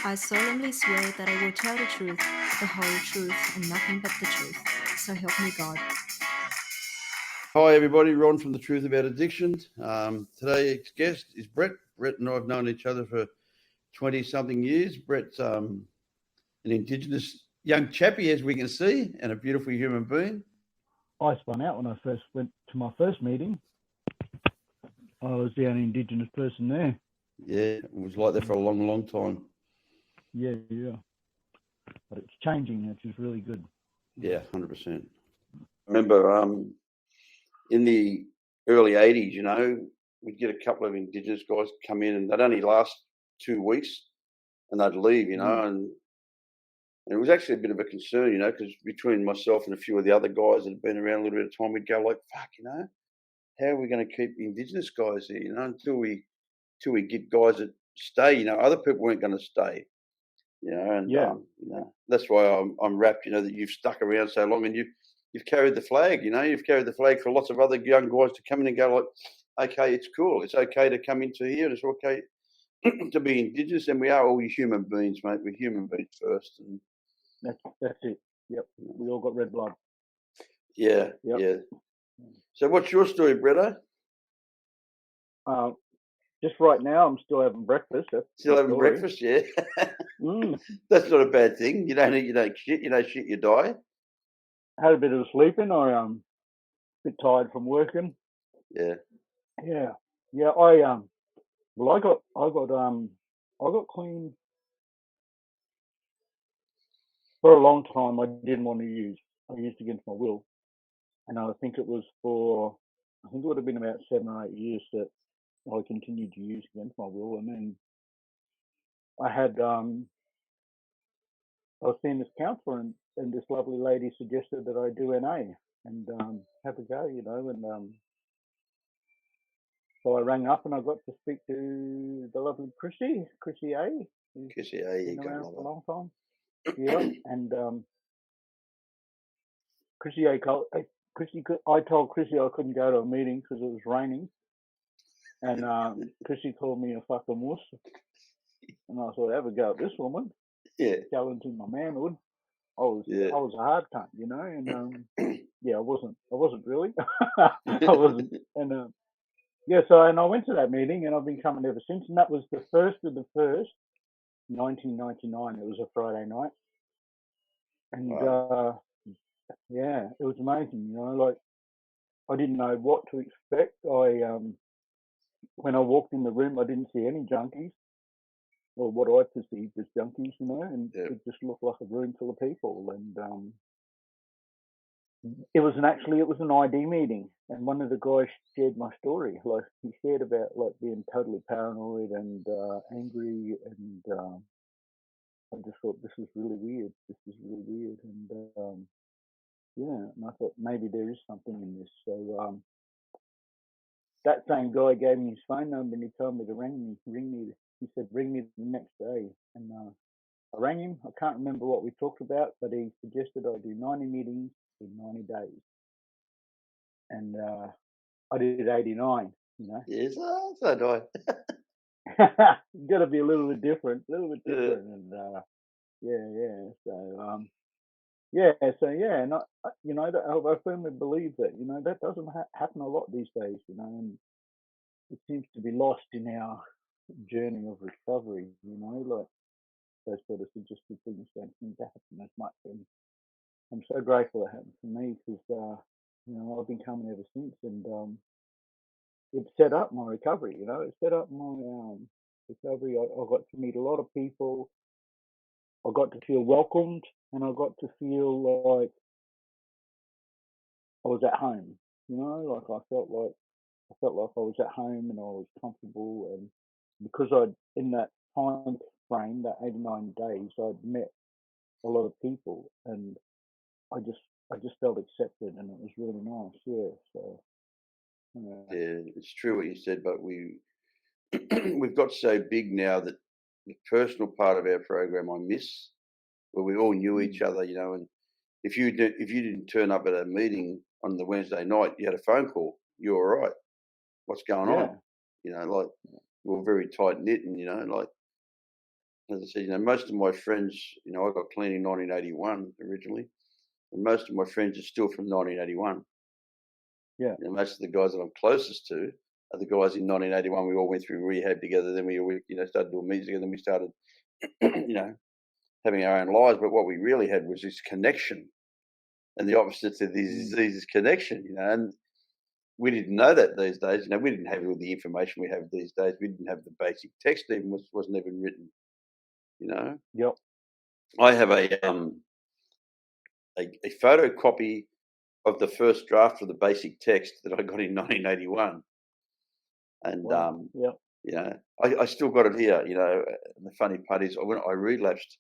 I solemnly swear that I will tell the truth, the whole truth, and nothing but the truth. So help me God. Hi everybody, Ron from The Truth About Addiction. Today's guest is Brett. Brett and I have known each other for 20-something years. Brett's an Indigenous young chappie, as we can see, and a beautiful human being. I spun out when I first went to my first meeting. I was the only Indigenous person there. Yeah, it was like that for a long, long time. Yeah. But it's changing, which is really good. Yeah, 100%. I remember in the early 80s, we'd get a couple of Indigenous guys come in and they'd only last 2 weeks and they'd leave, and it was actually a bit of a concern, because between myself and a few of the other guys that had been around a little bit of time, we'd go like, fuck, how are we going to keep Indigenous guys here, until we get guys that stay, other people weren't going to stay, that's why I'm wrapped, that you've stuck around so long and you've carried the flag, you've carried the flag for lots of other young guys to come in and go like, okay, it's cool. It's okay to come into here and it's okay to be Indigenous, and we are all human beings, mate. We're human beings first. And that's it. Yep. We all got red blood. Yeah. Yep. Yeah. So what's your story, Bretto? Just right now, I'm still having breakfast. Still having breakfast, yeah. That's not a bad thing. You don't shit. You don't shit. You die. Had a bit of sleeping. I bit tired from working. Yeah. Yeah. I got clean for a long time. I didn't want to use. I used against my will, and I think it would have been about 7 or 8 years that I continued to use against my will, and then I was seeing this counsellor, and this lovely lady suggested that I do NA and have a go, and so I rang up and I got to speak to the lovely Chrissy A. Chrissy A, you been around got for a long time. Yeah, and Chrissy A. I told Chrissy I couldn't go to a meeting because it was raining, and Chrissy called me a fucking wuss, and I thought, have a go at this woman. Yeah, challenging my manhood. I was a hard cunt, and I wasn't really. I wasn't, and so and I went to that meeting, and I've been coming ever since, and that was the 1st of the 1st, 1999. It was a Friday night, and wow. it was amazing. Like I didn't know what to expect. When I walked in the room, I didn't see any junkies, or what I perceived as junkies, and it just looked like a room full of people, and it was an ID meeting, and one of the guys shared my story. Like he shared about like being totally paranoid and angry, and I just thought this is really weird. And and I thought maybe there is something in this. So that same guy gave me his phone number and he told me to ring me. He said ring me the next day, and I rang him. I can't remember what we talked about, but he suggested I do 90 meetings in 90 days. And I did 89, Yes, so do I. Got to be a little bit different. And and I firmly believe that, that doesn't happen a lot these days, and it seems to be lost in our journey of recovery, like those sort of suggested things don't seem to happen as much. And I'm so grateful it happened for me because, I've been coming ever since, and it set up my recovery. It set up my recovery. I got to meet a lot of people. I got to feel welcomed, and I got to feel like I was at home. Like I felt like I was at home and I was comfortable, and because in that time frame, that 89 days, I'd met a lot of people, and I just felt accepted, and it was really nice. Yeah, so. Yeah, it's true what you said, but we've got so big now that the personal part of our program I miss, where we all knew each other, and if you didn't turn up at a meeting on the Wednesday night, you had a phone call. You're all right. What's going on? Like we were very tight knit, and like as I said, most of my friends, I got clean in 1981 originally, and most of my friends are still from 1981. Yeah. Most of the guys that I'm closest to are the guys in 1981. We all went through rehab together. Then we, started doing music together. Then we started, having our own lives. But what we really had was this connection, and the opposite to these diseases is connection. And we didn't know that these days. We didn't have all the information we have these days. We didn't have the basic text. Even wasn't even written. Yep. I have a photocopy of the first draft of the basic text that I got in 1981, and Wow. Yep. I still got it here. And the funny part is, when I relapsed,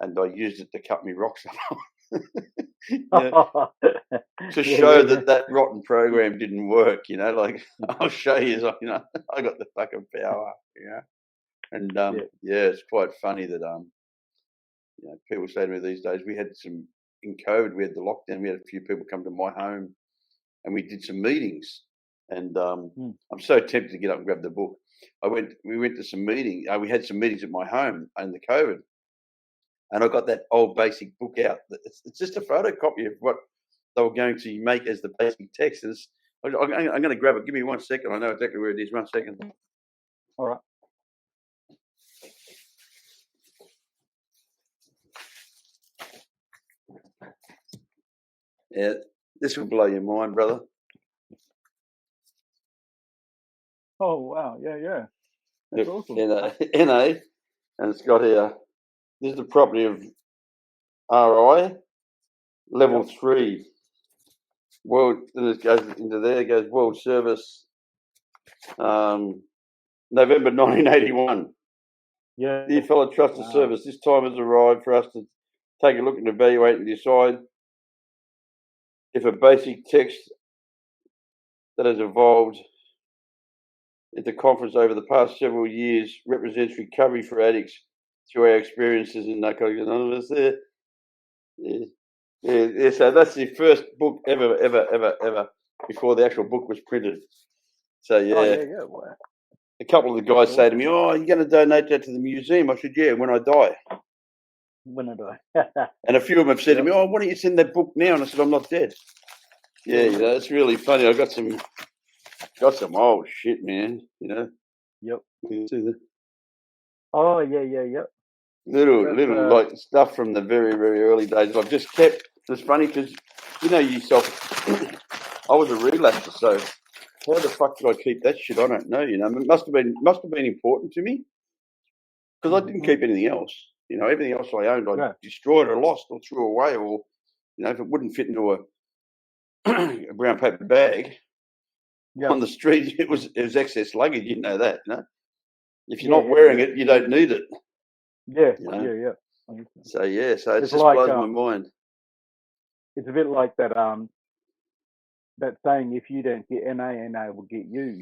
and I used it to cut me rocks up. To show that rotten program didn't work. I'll show you. I got the fucking power. And it's quite funny that people say to me these days, we had in COVID, we had the lockdown, we had a few people come to my home and we did some meetings, and I'm so tempted to get up and grab the book. We went to some meetings, we had some meetings at my home in the COVID, and I got that old basic book out. It's just a photocopy of what they were going to make as the basic text. I'm going to grab it. Give me 1 second. I know exactly where it is. 1 second. All right. Yeah, this will blow your mind, brother. Oh wow, yeah. That's awesome. NA, and it's got here. This is the property of RI, level 3. World, and it goes into there. It goes World Service, November 1981. Yeah. Dear fellow trusted service, this time has arrived for us to take a look and evaluate and decide if a basic text that has evolved at the conference over the past several years represents recovery for addicts through our experiences in Narcotics Anonymous. Yeah, so that's the first book ever before the actual book was printed. So yeah. Wow. A couple of the guys say to me, "Oh, you're going to donate that to the museum?" I said, "Yeah, when I die." When I die. And a few of them have said to me, "Oh, why don't you send that book now?" And I said, "I'm not dead." Yeah, it's really funny. I got some old shit, man. Yep. You see that? Oh yeah. Little like stuff from the very, very early days. I've just kept. It's funny because yourself. I was a relapser, so how the fuck did I keep that shit? I don't know. It must have been important to me because I didn't keep anything else. Everything else I owned, I destroyed or lost or threw away, or if it wouldn't fit into a brown paper bag on the street, it was excess luggage. You know that, If you're not wearing it, you don't need it. Yeah. So so it just blows my mind. It's a bit like that that saying, if you don't get NA will get you.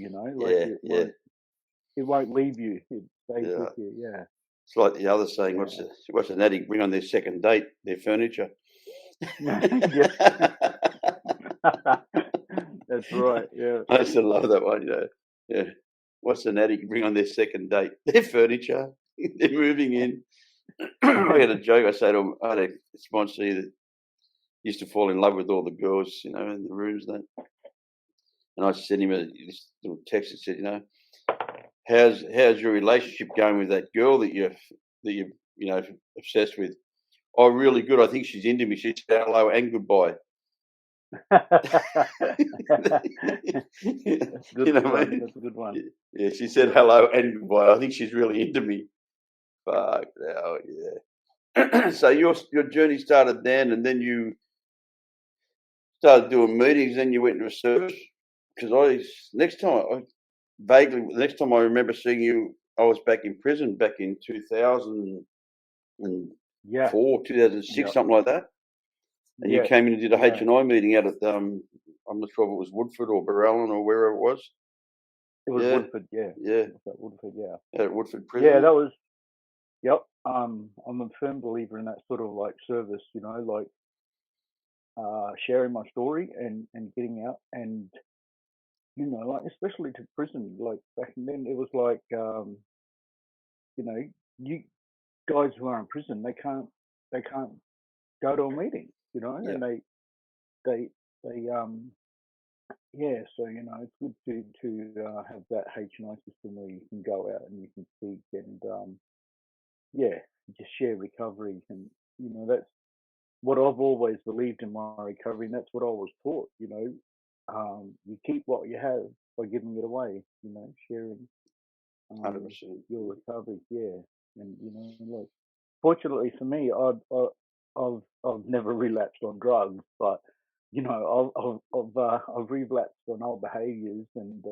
It won't leave you. It stays with you. Yeah. It's like the other saying, what's an addict bring on their second date? Their furniture. That's right. Yeah. I used to love that one. Yeah. What's an addict bring on their second date? Their furniture. They're moving in. I had a joke. I said, I had a sponsor that used to fall in love with all the girls, in the rooms. And I sent him this little text that said, how's your relationship going with that girl that you're obsessed with? Oh, really good. I think she's into me. She said hello and goodbye. That's a good one. Yeah, she said hello and goodbye. I think she's really into me. Fuck, oh yeah. So your journey started then, and then you started doing meetings. Then you went to a service. Because the next time I remember seeing you, I was back in prison back in 2004, 2006, something like that. And you came in and did a H&I meeting out at I'm not sure if it was Woodford or Barrellan or wherever it was. It was Woodford, yeah. Yeah. At Woodford, yeah. At Woodford prison. Yeah, that was. Yep. I'm a firm believer in that sort of like service, like sharing my story and getting out, and like especially to prison. Like back then, it was like you guys who are in prison, they can't go to a meeting, Yeah. and they yeah. So it's good to have that H&I system where you can go out and you can speak and just share recovery, and that's what I've always believed in my recovery, and that's what I was taught. You keep what you have by giving it away. Sharing 100%. your recovery, and like fortunately for me, I've never relapsed on drugs, but I've relapsed on old behaviours and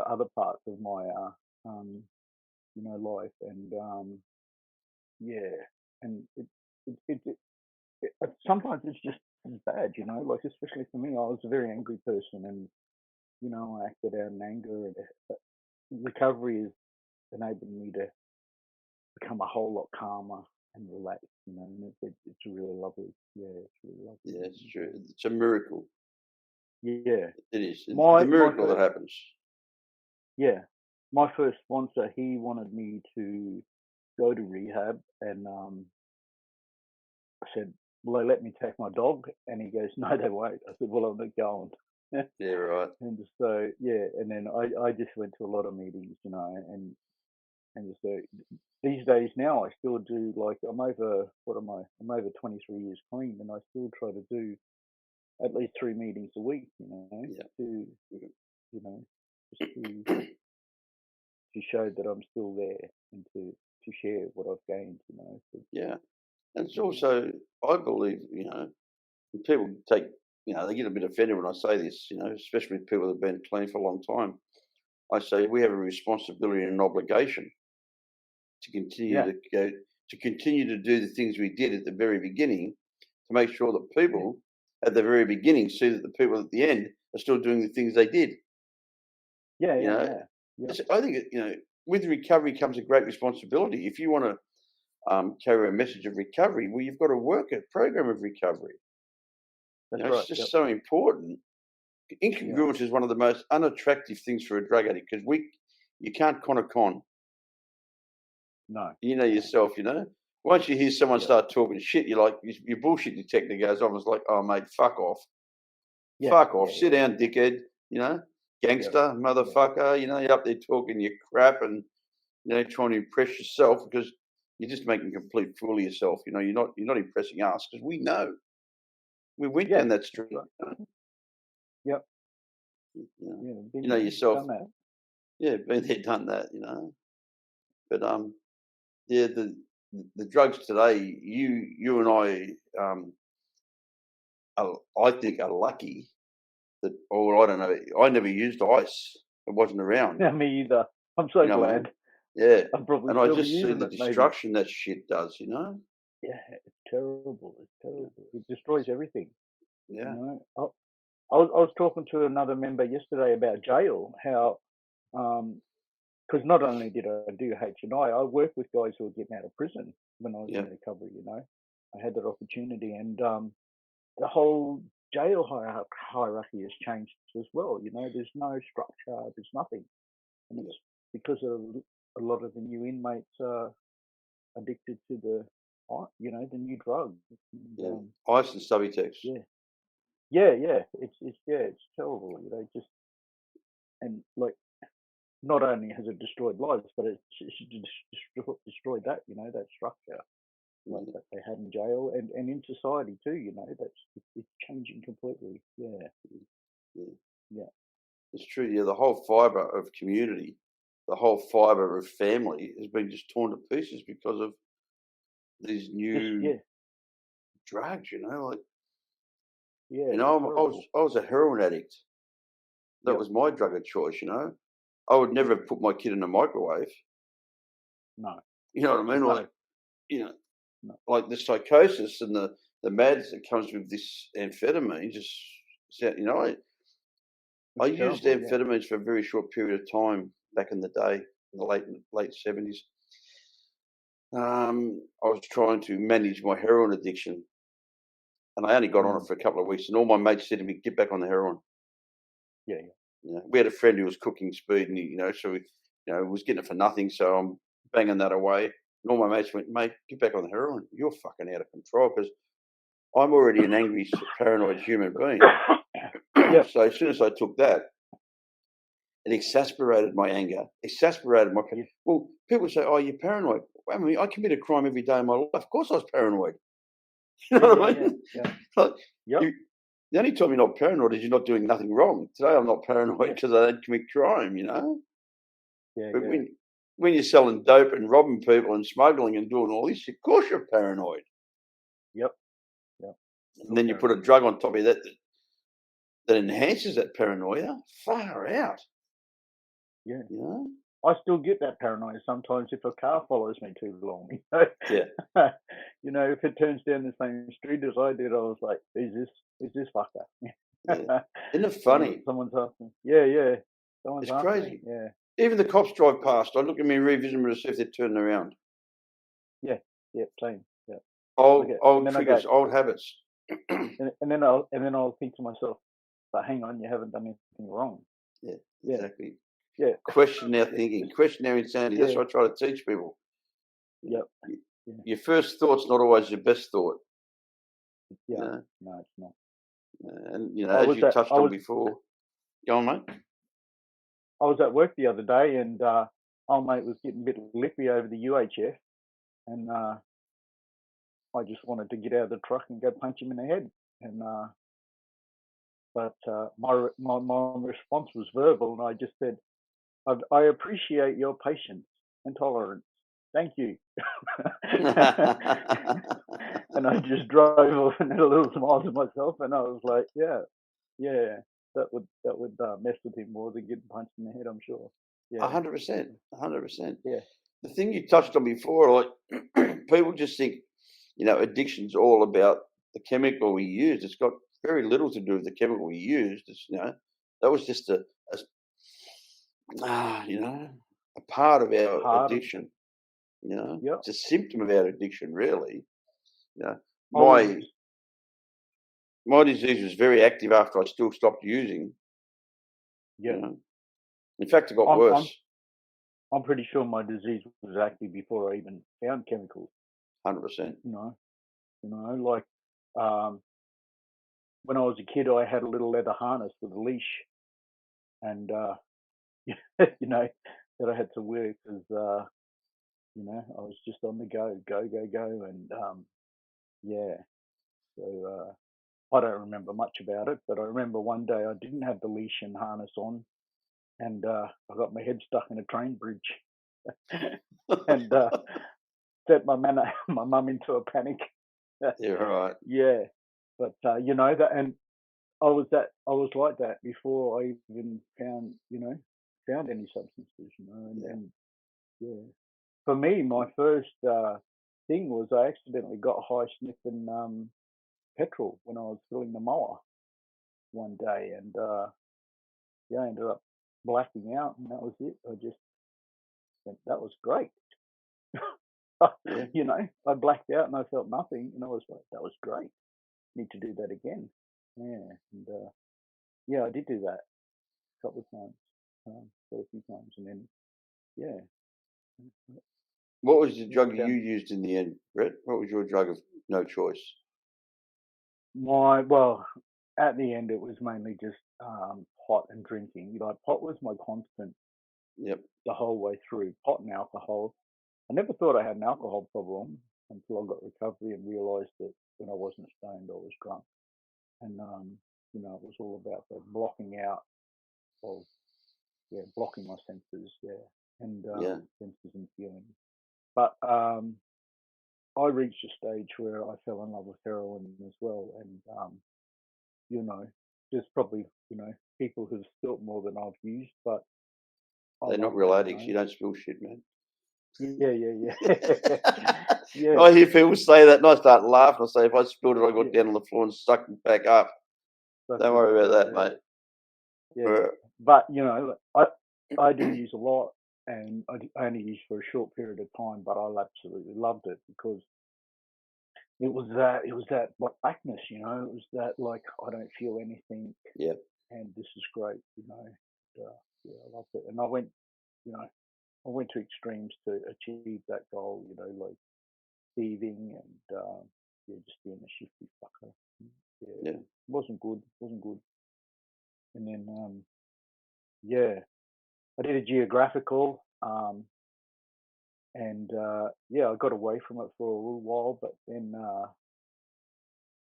other parts of my life, and and sometimes it's just as bad, like especially for me, I was a very angry person, and I acted out in anger, and recovery has enabled me to become a whole lot calmer and relaxed, and it's really lovely. It's really lovely. Yeah, it's true. It's a miracle. Yeah, it is. It's My- the miracle my that happens. yeah. My first sponsor, he wanted me to go to rehab, and I said, "Will they let me take my dog?" And he goes, "No, they won't." I said, "Well, I'm not going." Yeah, right. And so and then I just went to a lot of meetings, and so these days now I still do, like, I'm over 23 years clean, and I still try to do at least 3 meetings a week, Yeah. to just to show that I'm still there, and to share what I've gained, so, Yeah. And it's also, I believe, when people take, they get a bit offended when I say this, especially with people that have been clean for a long time. I say we have a responsibility and an obligation to continue to continue to do the things we did at the very beginning, to make sure that people at the very beginning see that the people at the end are still doing the things they did. yeah. I think with recovery comes a great responsibility. If you want to carry a message of recovery, well, you've got to work a program of recovery. That's It's right. just so important. Incongruence is one of the most unattractive things for a drug addict, because you can't con a con. No. Yourself, Once you hear someone start talking shit, you're like, your bullshit detector goes off. It's like, oh, mate, fuck off. Fuck off. Sit down, dickhead. Gangster, motherfucker. You're up there talking your crap and, trying to impress yourself, because you're just making a complete fool of yourself. You're not impressing us, because we know. We went down that street. Yep. Yourself. Done that. Yeah, been there, done that. But the drugs today, you and I think are lucky that, or I don't know, I never used ice. It wasn't around. Yeah, me either. I'm so glad. Yeah, I'm probably and I still just see using the it, maybe. destruction that shit does. Yeah, it's terrible. It's terrible. It destroys everything. Yeah. I was talking to another member yesterday about jail, how because not only did I do H&I, I worked with guys who were getting out of prison when I was in recovery. I had that opportunity, and the whole jail hierarchy has changed as well. There's no structure, there's nothing, and it's because of a lot of the new inmates are addicted to the new drug. Ice and Subutex. Yeah. It's terrible. Just, and like, not only has it destroyed lives, but it's destroyed that that structure that they had in jail, and in society too. It's changing completely. Yeah. It's true. Yeah, the whole fibre of community, the whole fibre of family has been just torn to pieces because of these new drugs. I was a heroin addict. That was my drug of choice. I would never have put my kid in a microwave. No. You know what I mean? No. Like, like the psychosis and the mads that comes with this amphetamine. I used amphetamines for a very short period of time back in the day, in the late 70s. I was trying to manage my heroin addiction, and I only got on it for a couple of weeks, and all my mates said to me, "Get back on the heroin." Yeah. We had a friend who was cooking speed, and so we was getting it for nothing. So I'm banging that away. And all my mates went, mate, get back on the heroin. You're fucking out of control, because I'm already an angry, paranoid human being. Yep. So as soon as I took that, it exasperated my anger, exasperated my... Yeah. Well, people say, oh, you're paranoid. I mean, I commit a crime every day of my life. Of course I was paranoid. You know what I mean? Yeah. Like, Yep. the only time you're not paranoid is you're not doing nothing wrong. Today I'm not paranoid because I don't commit crime, you know? Yeah. But when you're selling dope and robbing people and smuggling and doing all this, of course you're paranoid. Yep. And then you put a drug on top of that that enhances that paranoia. Far out. Yeah. You know? I still get that paranoia sometimes if a car follows me too long. You know? Yeah. You know, if it turns down the same street as I did, I was like, is this fucker? Yeah. Isn't it funny? Someone's asking. Yeah. Someone's It's asking crazy. me. Yeah. Even the cops drive past. I look at me rear vision mirror to see if they're turning around. Yeah, same. Yeah. Old triggers, old habits. And then I'll think to myself, but hang on, you haven't done anything wrong. Yeah, exactly. Yeah. Question our thinking, question our insanity. That's what I try to teach people. Yep. Your first thought's not always your best thought. Yeah. You know? No, it's not. And as you touched on before, go on, mate. I was at work the other day, and old mate was getting a bit lippy over the UHF, and I just wanted to get out of the truck and go punch him in the head. And but my response was verbal, and I just said, I appreciate your patience and tolerance. Thank you. And I just drove off and had a little smile to myself, and I was like, yeah, that would mess with him more than getting punched in the head, I'm sure. Yeah. 100%. Yeah. The thing you touched on before, like people just think, addiction's all about the chemical we use. It's got very little to do with the chemical we used. It's, that was just a part of our addiction. It's a symptom of our addiction, really. My disease was very active after I still stopped using. Yeah. In fact, it got worse. I'm pretty sure my disease was active before I even found chemicals. 100%. Like when I was a kid, I had a little leather harness with a leash, and that I had to wear because I was just on the go, and So I don't remember much about it, but I remember one day I didn't have the leash and harness on, and I got my head stuck in a train bridge, and set my mum into a panic. Yeah, right. Yeah, but that, and I was like that before I even found any substances, and for me, my first thing was I accidentally got high sniffing petrol when I was filling the mower one day, and I ended up blacking out, and that was it. I just went, that was great. I blacked out and I felt nothing, and I was like, that was great. Need to do that again. Yeah, and I did do that a couple of times, quite a few times, and then What was the drug you used in the end, Brett? What was your drug of no choice? At the end, it was mainly just pot and drinking. Pot was my constant. Yep. The whole way through, pot and alcohol. I never thought I had an alcohol problem until I got recovery and realised that when I wasn't stoned, I was drunk. And it was all about the blocking out of blocking my senses, and senses and feelings. But I reached a stage where I fell in love with heroin as well, and there's probably people who've spilt more than I've used, but they're not real addicts. You don't spill shit, man. Yeah. I hear people say that, and I start laughing. I say, if I spilled it, I got down on the floor and sucked it back up. Don't worry about that, mate. Yeah, but I do use a lot, and I only use for a short period of time, but I absolutely loved it because it was that blackness, it was that like I don't feel anything. Yeah. And this is great, I loved it, and I went, went to extremes to achieve that goal. You know, like thieving and just being a shifty fucker. Yeah. Wasn't good. And then I did a geographical, and I got away from it for a little while. But then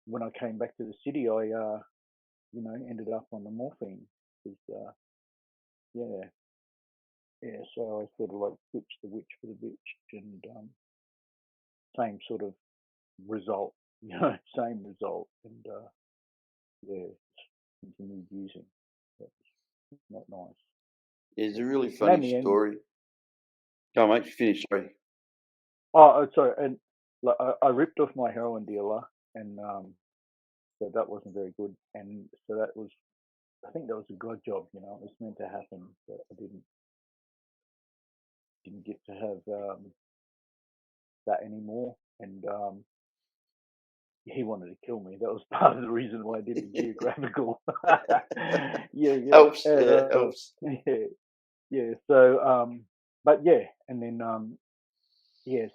when I came back to the city, I ended up on the morphine. So I sort of like switched the witch for the bitch, and same sort of result, same result, and continued using. That's not nice. It's a really funny story. Go on, mate, finish. Sorry. Oh, sorry. And like, I ripped off my heroin dealer, and so that wasn't very good. And so I think that was a God job. It was meant to happen, but I didn't get to have that anymore. And he wanted to kill me. That was part of the reason why I did the geographical. Helps. Helps. So, but and then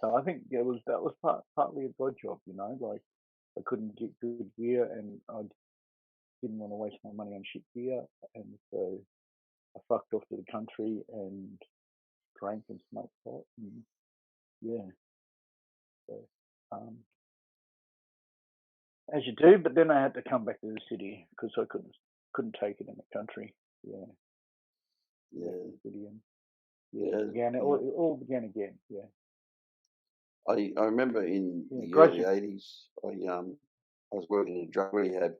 so I think that was partly a God job. Like I couldn't get good gear, and I didn't want to waste my money on shit gear, and so I fucked off to the country and drank and smoked pot, and so as you do. But then I had to come back to the city because I couldn't take it in the country. The city, and it all began again. I remember in the early 80s, I was working in a drug rehab,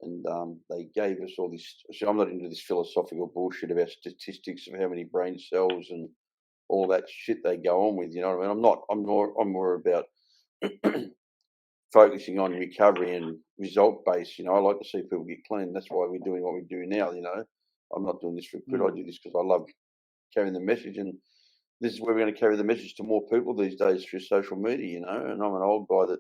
and they gave us all this. So I'm not into this philosophical bullshit about statistics of how many brain cells and all that shit they go on with. You know what I mean? I'm more about focusing on recovery and result based. I like to see people get clean. That's why we're doing what we do now. I'm not doing this for good. I do this because I love carrying the message, and this is where we're going to carry the message to more people these days through social media. And I'm an old guy that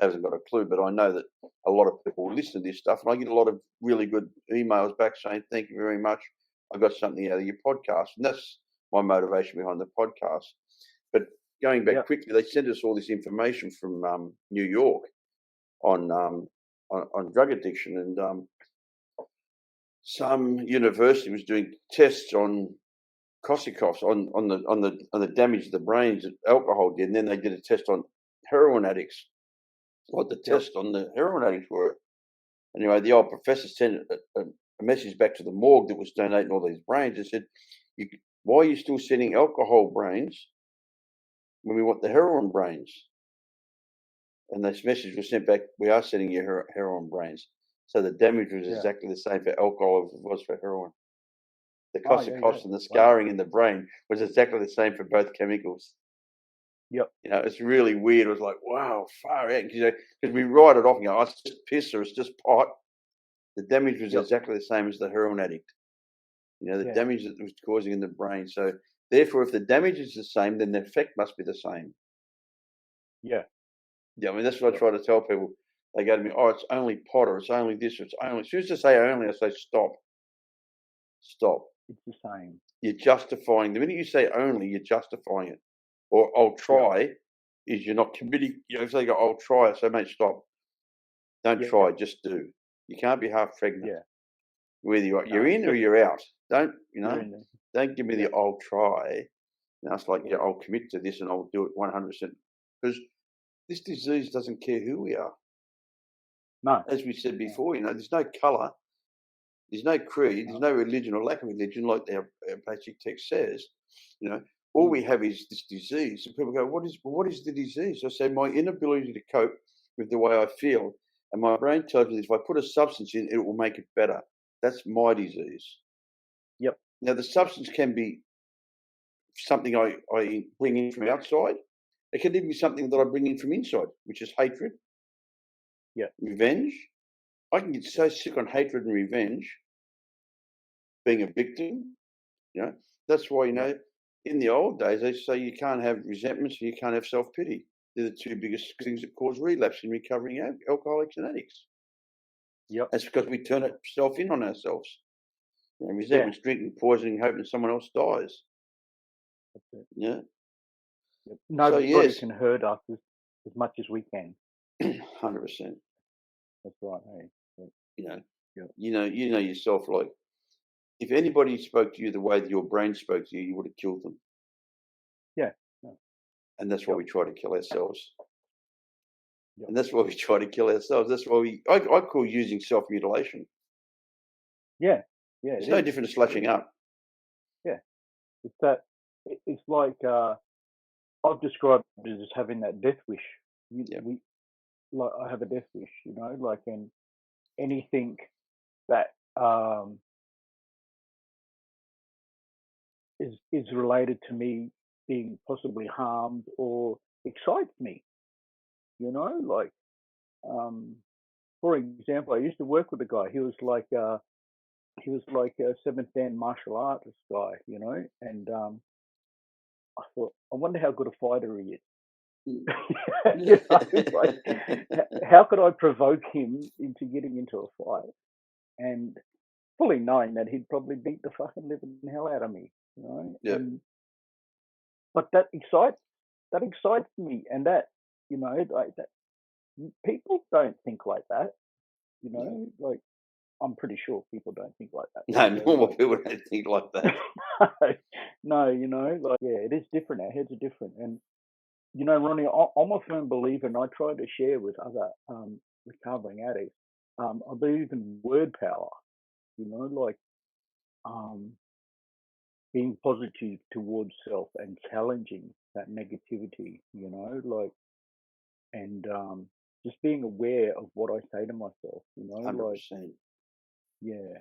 hasn't got a clue, but I know that a lot of people will listen to this stuff, and I get a lot of really good emails back saying, thank you very much, I got something out of your podcast. And that's my motivation behind the podcast. But going back quickly, they sent us all this information from New York on drug addiction, and some university was doing tests on Korsakoffs, on the damage of the brains that alcohol did, and then they did a test on heroin addicts, what the test on the heroin addicts were. Anyway, the old professor sent a message back to the morgue that was donating all these brains and said, why are you still sending alcohol brains when we want the heroin brains? And this message was sent back, we are sending you heroin brains. So the damage was exactly the same for alcohol as it was for heroin. The Korsakoffs and the scarring in the brain was exactly the same for both chemicals. It's really weird. It was like, wow, far out. Because we write it off and go, it's just piss or it's just pot. The damage was exactly the same as the heroin addict. The damage that it was causing in the brain. So therefore, if the damage is the same, then the effect must be the same. Yeah, I mean, that's what I try to tell people. They go to me, it's only pot, or it's only this, or it's only. As soon as they say only, I say stop. It's the same. You're justifying. The minute you say only, you're justifying it. Or I'll try is you're not committing. If they go, I'll try, I say, mate, stop. Don't try, just do. You can't be half pregnant. Whether you're in or you're out. Don't give me the I'll try. It's like, I'll commit to this and I'll do it 100%. Because this disease doesn't care who we are. No. As we said before, there's no colour, there's no creed, there's no religion or lack of religion, like our basic text says. All we have is this disease. And people go, what is the disease? I say, my inability to cope with the way I feel. And my brain tells me that if I put a substance in, it will make it better. That's my disease. Now, the substance can be something I bring in from outside. It can even be something that I bring in from inside, which is hatred, revenge. I can get so sick on hatred and revenge, being a victim. That's why, in the old days, they say you can't have resentments and you can't have self-pity. They're the two biggest things that cause relapse in recovering alcoholics and addicts. That's because we turn ourselves in on ourselves. Resentment's drinking, poisoning, hoping someone else dies. That's it. Yeah. Yep. Nobody yes. can hurt us as much as we can. 100%. That's right. Hey. You know, Yep. you know yourself. Like, if anybody spoke to you the way that your brain spoke to you, you would have killed them. Yeah. And that's why we try to kill ourselves. Yep. And that's why we try to kill ourselves. That's why I call using self-mutilation. Yeah. Yeah. It's no different to slashing up. Yeah. It's that. It's like I've described it as having that death wish. Like I have a death wish, you know, like, and anything that is related to me being possibly harmed or excites me, you know, like, for example, I used to work with a guy. He was like a seventh dan martial artist guy, you know, and I thought, I wonder how good a fighter he is. You know, like, how could I provoke him into getting into a fight? And fully knowing that he'd probably beat the fucking living hell out of me, you know. Yeah. But that excites me, and that, you know, like that. People don't think like that, you know. Like, I'm pretty sure people don't think like that. No, normal people don't think like that. No, you know, like, yeah, it is different. Our heads are different, and you know, Ronnie, I'm a firm believer, and I try to share with other recovering addicts. I believe in word power. You know, like being positive towards self and challenging that negativity. You know, like, and just being aware of what I say to myself. You know, 100%. like, yeah,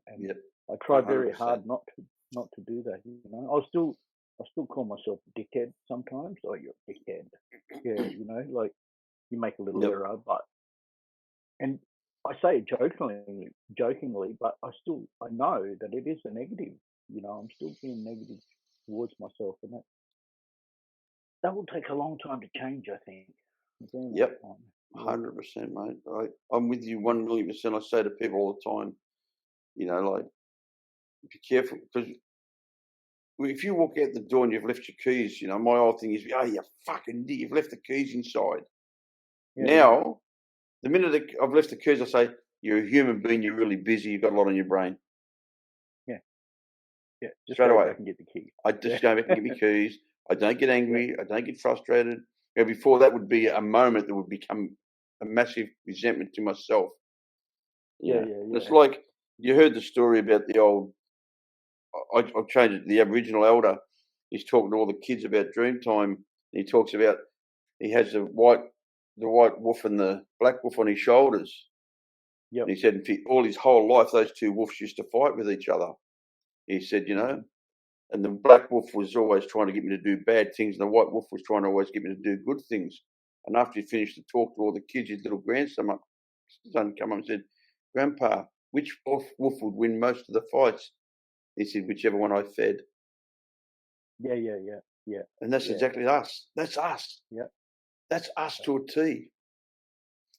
and I try 100%. very hard not to do that. You know, I still call myself a dickhead sometimes. Oh, you're a dickhead. Yeah, you know, like, you make a little error, but, and I say it jokingly, but I know that it is a negative. You know, I'm still being negative towards myself, and that will take a long time to change, I think. Yep, 100%, mate. I'm with you 1,000,000%. I say to people all the time, you know, like, be careful, because if you walk out the door and you've left your keys, you know, my whole thing is, oh, you fucking idiot, you've left the keys inside. Now, the minute I've left the keys, I say, you're a human being, you're really busy, you've got a lot on your brain. Yeah, just straight away. I can get the keys. I just go back and get my keys. I don't get angry. I don't get frustrated. You know, before that would be a moment that would become a massive resentment to myself. Yeah. It's like, you heard the story about the old, I've changed it, the Aboriginal elder. He's talking to all the kids about Dreamtime. He talks about, he has the white wolf and the black wolf on his shoulders. Yep. And he said, all his whole life, those two wolves used to fight with each other. He said, you know, and the black wolf was always trying to get me to do bad things, and the white wolf was trying to always get me to do good things. And after he finished to talk to all the kids, his little grandson come up and said, Grandpa, which wolf would win most of the fights? He said, whichever one I fed. Yeah. And that's exactly us. That's us. Yeah. That's us to a T.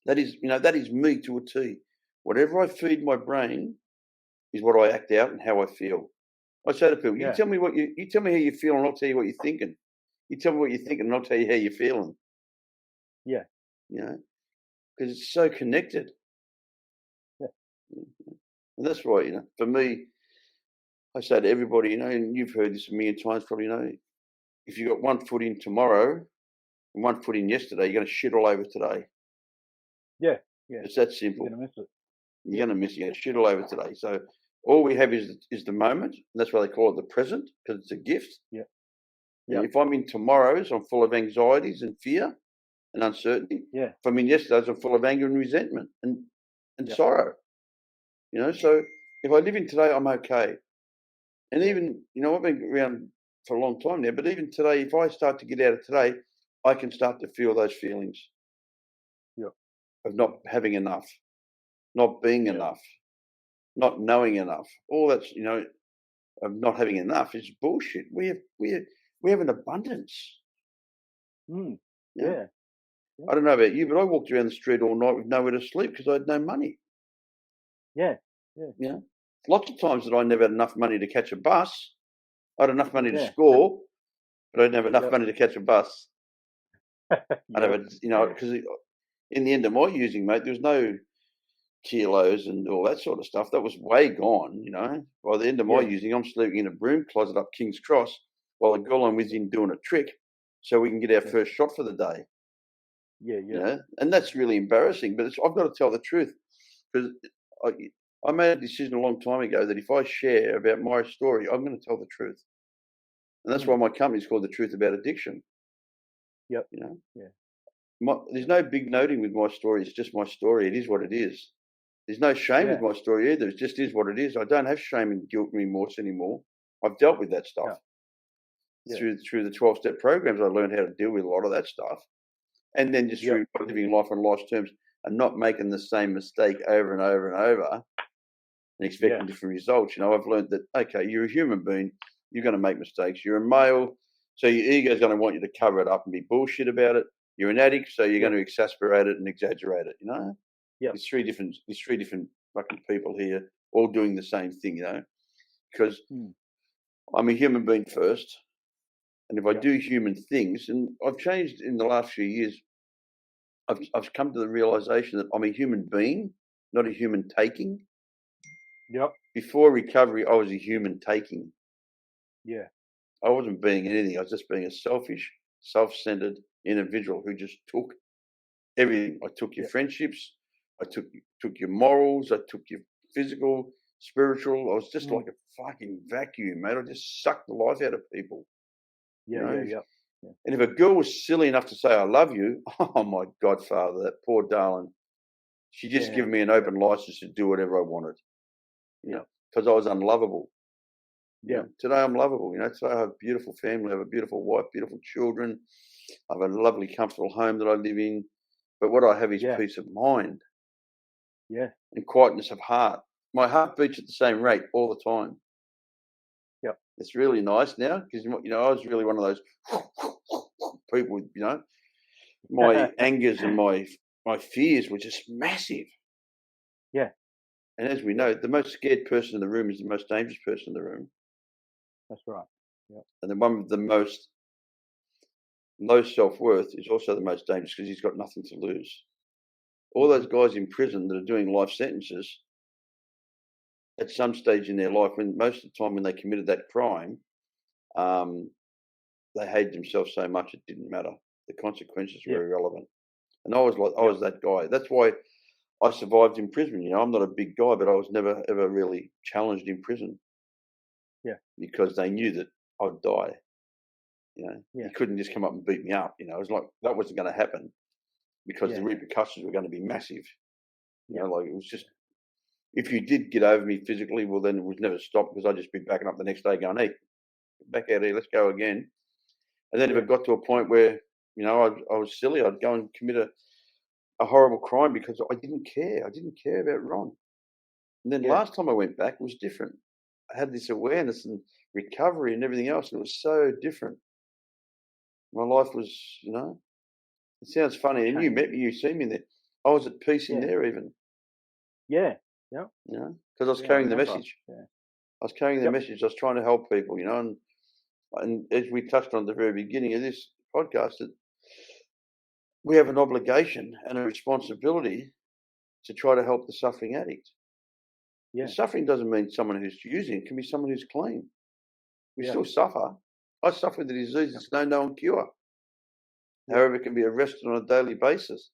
That is, you know, that is me to a T. Whatever I feed my brain is what I act out and how I feel. I say to people, you tell me you tell me how you feel, and I'll tell you what you're thinking. You tell me what you're thinking, and I'll tell you how you're feeling. Yeah. You know, because it's so connected. Yeah. And that's why, you know, for me, I say to everybody, you know, and you've heard this a million times probably, you know, if you got 1 foot in tomorrow and 1 foot in yesterday, you're going to shit all over today. Yeah. It's that simple. You're going to miss it. You're going to miss it. You're going to shit all over today. So all we have is the moment. And that's why they call it the present, because it's a gift. Yeah. And if I'm in tomorrow's, I'm full of anxieties and fear and uncertainty. Yeah. If I'm in yesterday's, I'm full of anger and resentment and sorrow. You know, so if I live in today, I'm okay. And even, you know, I've been around for a long time now, but even today, if I start to get out of today, I can start to feel those feelings of not having enough, not being enough, not knowing enough. All that's, you know, of not having enough is bullshit. We have an abundance. Yeah. I don't know about you, but I walked around the street all night with nowhere to sleep because I had no money. Yeah. You know, lots of times that I never had enough money to catch a bus. I had enough money to score, but I didn't have enough Yep. money to catch a bus. I'd have Yep. a, you know, because in the end of my using, mate, there was no kilos and all that sort of stuff. That was way gone, you know. By the end of my Yeah. using, I'm sleeping in a broom closet up King's Cross while the girl I'm with in doing a trick so we can get our Yeah. first shot for the day. Yeah. You know, and that's really embarrassing. But I've got to tell the truth because I made a decision a long time ago that if I share about my story, I'm going to tell the truth, and that's why my company's called The Truth About Addiction. Yep. You know, Yeah. there's no big noting with my story. It's just my story. It is what it is. There's no shame with Yeah. my story either. It just is what it is. I don't have shame and guilt and remorse anymore. I've dealt with that stuff through the 12-step programs. I learned how to deal with a lot of that stuff. And then just through living life on life's terms and not making the same mistake over and over and over and expecting different results. You know, I've learned that, okay, you're a human being. You're going to make mistakes. You're a male, so your ego's going to want you to cover it up and be bullshit about it. You're an addict, so you're going to exasperate it and exaggerate it, you know? Yeah. There's three different fucking people here all doing the same thing, you know? Because I'm a human being first. And if I do human things, and I've changed in the last few years, I've come to the realization that I'm a human being, not a human taking. Yep. Before recovery, I was a human taking. Yeah. I wasn't being anything. I was just being a selfish, self-centered individual who just took everything. I took your friendships. I took your morals. I took your physical, spiritual. I was just like a fucking vacuum, mate. I just sucked the life out of people. Yeah. You know? Yeah. And if a girl was silly enough to say, I love you, oh, my godfather, that poor darling, she just gave me an open license to do whatever I wanted, you know, because I was unlovable. Yeah. You know, today I'm lovable. You know, today I have a beautiful family, I have a beautiful wife, beautiful children. I have a lovely, comfortable home that I live in. But what I have is peace of mind and quietness of heart. My heart beats at the same rate all the time. Yep. It's really nice now because, you know, I was really one of those people with, you know, my angers and my fears were just massive. Yeah. And as we know, the most scared person in the room is the most dangerous person in the room. That's right. Yep. And the one with the most low self-worth is also the most dangerous because he's got nothing to lose. All those guys in prison that are doing life sentences, at some stage in their life, when most of the time when they committed that crime, they hated themselves so much it didn't matter. The consequences were irrelevant. And I was that guy. That's why I survived in prison. You know, I'm not a big guy, but I was never ever really challenged in prison. Yeah. Because they knew that I'd die. You know, you couldn't just come up and beat me up. You know, it was like that wasn't going to happen because the repercussions were going to be massive. You know, like it was just, if you did get over me physically, well, then it would never stop because I'd just be backing up the next day going, hey, back out here, let's go again. And then if it got to a point where, you know, I was silly, I'd go and commit a horrible crime because I didn't care. I didn't care about Ron. And then last time I went back, it was different. I had this awareness and recovery and everything else, and it was so different. My life was, you know, it sounds funny. And you met me, you see me there. I was at peace in there even. Yeah. Yeah. You know, because I was carrying the message. Yeah. I was carrying the message. I was trying to help people, you know, and as we touched on at the very beginning of this podcast, that we have an obligation and a responsibility to try to help the suffering addict. Yeah. The suffering doesn't mean someone who's using; it can be someone who's clean. We still suffer. I suffer with the disease; it's no known cure. However, it can be arrested on a daily basis.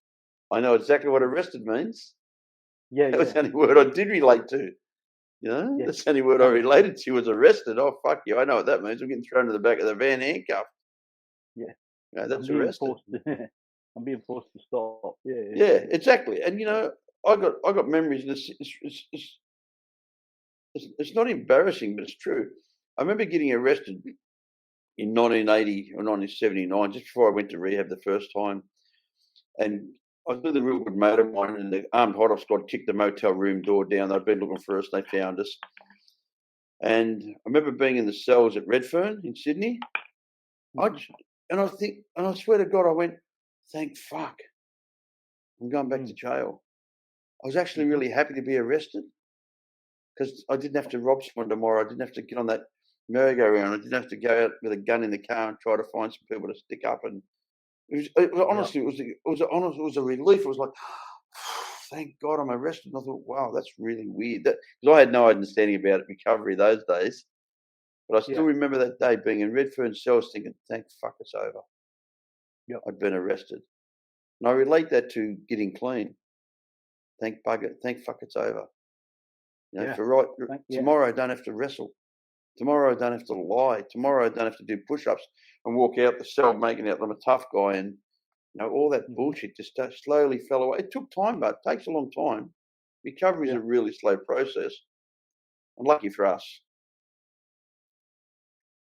I know exactly what arrested means. Yeah, that was the only word I did relate to. You know, that's the only word I related to was arrested. Oh, fuck you! I know what that means. I'm getting thrown to the back of the van, handcuffed. Yeah, you know, that's arrested. I'm being forced to stop. Yeah, exactly. And you know, I got memories, and it's not embarrassing, but it's true. I remember getting arrested in 1980 or 1979, just before I went to rehab the first time, and I was with a real good mate of mine, and the armed hot-off squad kicked the motel room door down. They'd been looking for us. They found us. And I remember being in the cells at Redfern in Sydney. I swear to God, I went, thank fuck, I'm going back to jail. I was actually really happy to be arrested because I didn't have to rob someone tomorrow. I didn't have to get on that merry-go-round. I didn't have to go out with a gun in the car and try to find some people to stick up. And honestly, it was a relief. It was like, thank God I'm arrested. And I thought, wow, that's really weird. Because I had no understanding about recovery those days. But I still remember that day being in Redfern cells thinking, thank fuck it's over. Yep. I'd been arrested. And I relate that to getting clean. Thank bugger, thank fuck it's over. Tomorrow I don't have to wrestle. Tomorrow I don't have to lie. Tomorrow I don't have to do push-ups and walk out the cell making out I'm a tough guy, and all that bullshit just slowly fell away. It took time, but it takes a long time. Recovery is a really slow process. And lucky for us.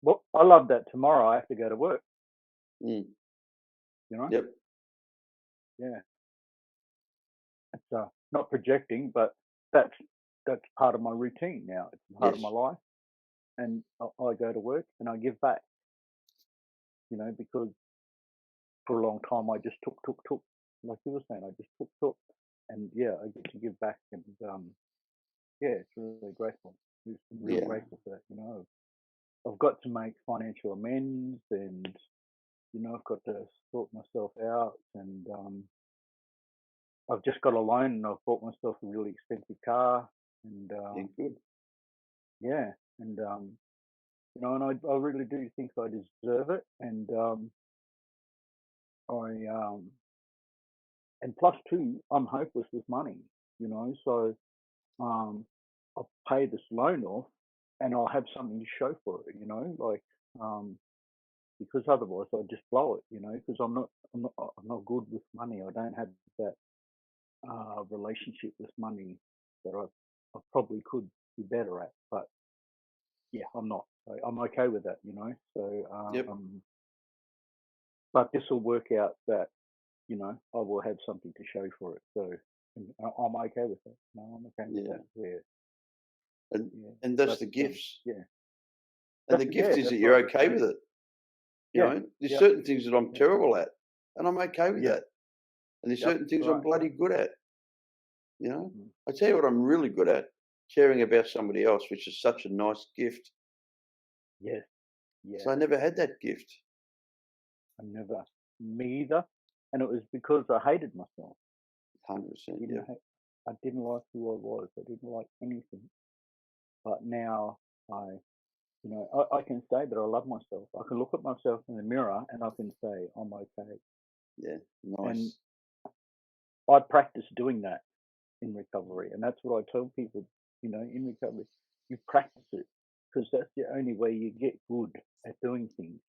Well, I love that tomorrow I have to go to work. Mm. Yep. Yeah. It's not projecting, but that's part of my routine now. It's part of my life. And I go to work and I give back. Because for a long time I just took, like you were saying, I just took. And I get to give back, and it's really grateful. I'm really grateful for that. I've got to make financial amends, and I've got to sort myself out, and I've just got a loan, and I've bought myself a really expensive car, and good. And and I really do think I deserve it, and and plus two, I'm hopeless with money, so I'll pay this loan off, and I'll have something to show for it, because otherwise I'll just blow it, because I'm not good with money. I don't have that relationship with money that I probably could be better at, but I'm not. I'm okay with that, So but this will work out that I will have something to show for it. So I'm okay with that. No, I'm okay with that. Yeah. And that's the gifts. And the gift is that you're okay with it. There's certain things that I'm terrible at, and I'm okay with that. And there's certain things I'm bloody good at. I tell you what I'm really good at, caring about somebody else, which is such a nice gift. Yes. So I never had that gift. Me either. And it was because I hated myself. 100%. I didn't like who I was. I didn't like anything. But now I can say that I love myself. I can look at myself in the mirror and I can say I'm okay. Yeah, nice. And I practice doing that in recovery, and that's what I tell people. In recovery, you practice it, because that's the only way you get good at doing things.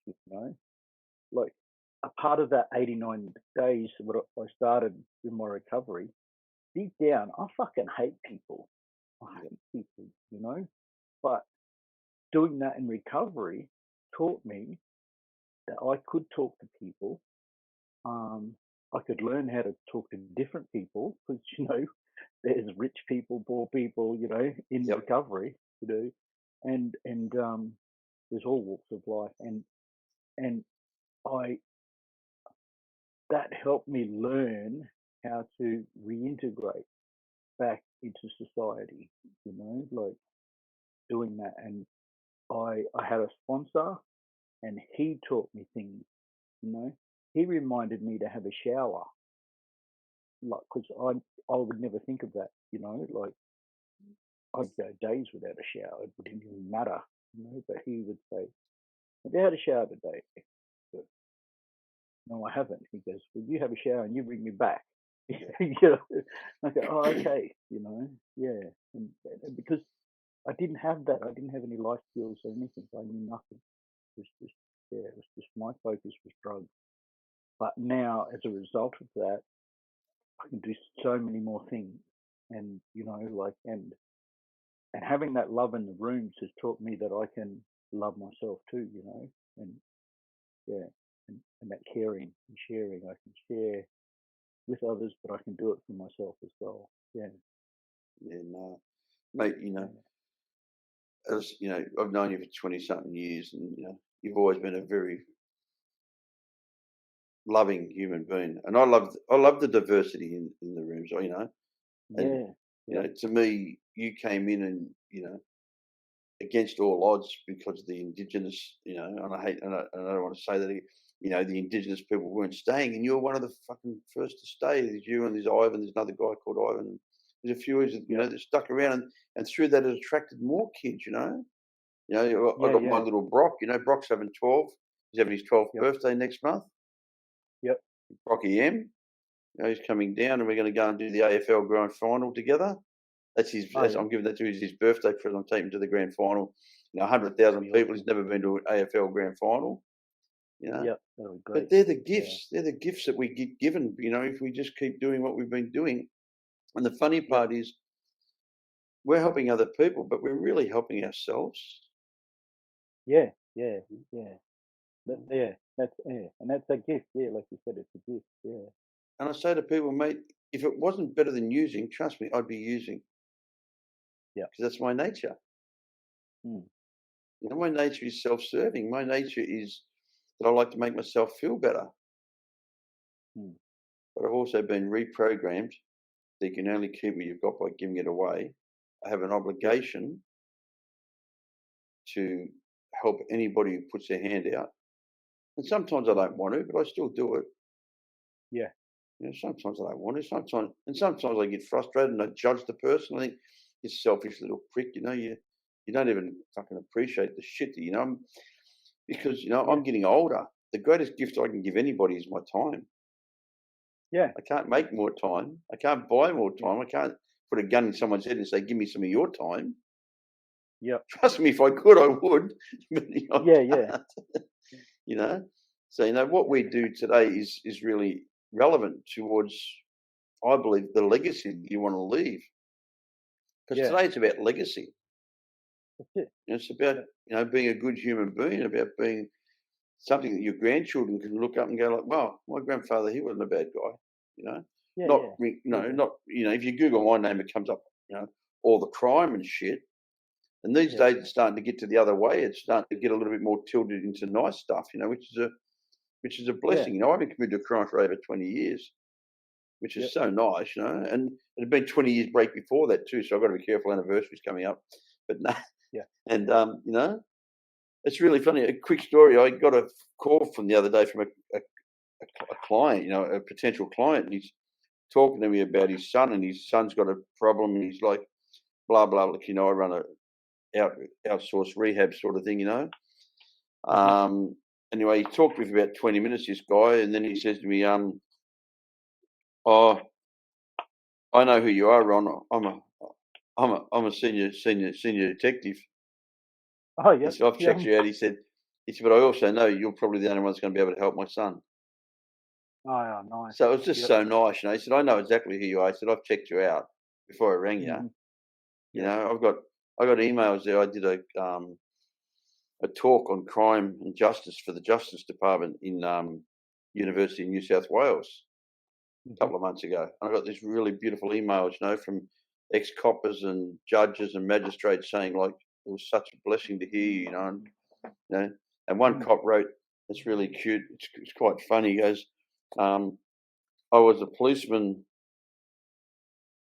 Like a part of that 89 days what I started in my recovery, deep down, I fucking hate people. I hate people, But doing that in recovery taught me that I could talk to people. I could learn how to talk to different people, because there's rich people, poor people, in recovery, and there's all walks of life, and that helped me learn how to reintegrate back into society, like doing that. And I had a sponsor, and he taught me things, he reminded me to have a shower, like, because I would never think of that, like I'd go days without a shower. It didn't even matter, but he would say, have you had a shower today? But, no, I haven't. He goes, well, you have a shower and you bring me back. I go, oh, okay, and because I didn't have that. I didn't have any life skills or anything. I knew nothing. It was just my focus was drugs. But now, as a result of that, I can do so many more things, and and having that love in the rooms has taught me that I can love myself too, and and that caring and sharing. I can share with others, but I can do it for myself as well. No, mate. As I've known you for 20-something years, and you've always been a very loving human being, and I love the diversity in the rooms. And, to me, you came in and against all odds because of the Indigenous, and I don't want to say that, the Indigenous people weren't staying, and you're one of the fucking first to stay. There's you and there's Ivan, there's another guy called Ivan. There's a few, that stuck around, and through that it attracted more kids, I got my little Brock, Brock's having 12. He's having his 12th birthday next month. Yep. Brocky M. He's coming down, and we're going to go and do the AFL Grand Final together. That's his. I'm giving that to his birthday present. I'm taking him to the Grand Final. 100,000 people. He's never been to an AFL Grand Final. Yep, that'll be great. But they're the gifts. Yeah. They're the gifts that we get given. If we just keep doing what we've been doing. And the funny part is, we're helping other people, but we're really helping ourselves. Yeah. But, and that's a gift. Yeah, like you said, it's a gift. Yeah. And I say to people, mate, if it wasn't better than using, trust me, I'd be using. Yeah. Because that's my nature. My nature is self-serving. My nature is that I like to make myself feel better. But I've also been reprogrammed that you can only keep what you've got by giving it away. I have an obligation to help anybody who puts their hand out. And sometimes I don't want to, but I still do it. Yeah. Sometimes I don't want to. Sometimes I get frustrated and I judge the person. I think, you selfish little prick. You don't even fucking appreciate the shit that because I'm getting older. The greatest gift I can give anybody is my time. Yeah. I can't make more time. I can't buy more time. I can't put a gun in someone's head and say, "Give me some of your time." Yeah. Trust me, if I could, I would. Yeah. So what we do today is really relevant towards, I believe, the legacy that you want to leave. Because today it's about legacy. That's it. It's about being a good human being, about being something that your grandchildren can look up and go like, "Wow, my grandfather, he wasn't a bad guy." If you Google my name, it comes up, all the crime and shit. And these days it's starting to get to the other way. It's starting to get a little bit more tilted into nice stuff, which is a blessing. I haven't committed a crime for over 20 years, which is so nice, and it had been 20 years break before that too. So I've got to be careful. Anniversary's coming up, but no. Yeah. And, it's really funny. A quick story. I got a call from the other day from a client, a potential client, and he's talking to me about his son, and his son's got a problem, and he's like, blah, blah, look, I run a outsourced rehab sort of thing, Anyway, he talked to me for about 20 minutes, this guy, and then he says to me, "Oh, I know who you are, Ron. I'm a senior detective." Oh yeah. So I've checked you out. He said, but I also know you're probably the only one that's going to be able to help my son. Oh, nice. So it was just so nice, He said, "I know exactly who you are." He said, "I've checked you out before I rang you." I've got emails there. I did a talk on crime and justice for the Justice Department in University of New South Wales a couple of months ago. And I got these really beautiful emails, from ex-coppers and judges and magistrates saying like it was such a blessing to hear you, and one cop wrote, it's really cute. It's quite funny. He goes, "I was a policeman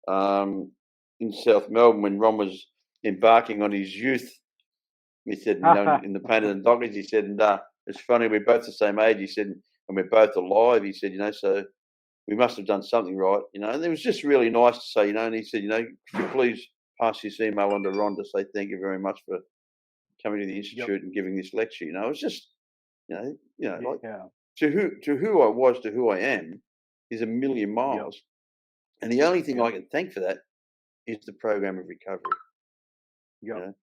in South Melbourne when Ron was embarking on his youth." He said, in the Painted and Dockers, he said, and it's funny, we're both the same age, he said, and we're both alive, he said, so we must have done something right, and it was just really nice to say, and he said, could you please pass this email on to Ron to say thank you very much for coming to the Institute and giving this lecture, it was just, to who I was to who I am is a million miles. And the only thing I can thank for that is the program of recovery.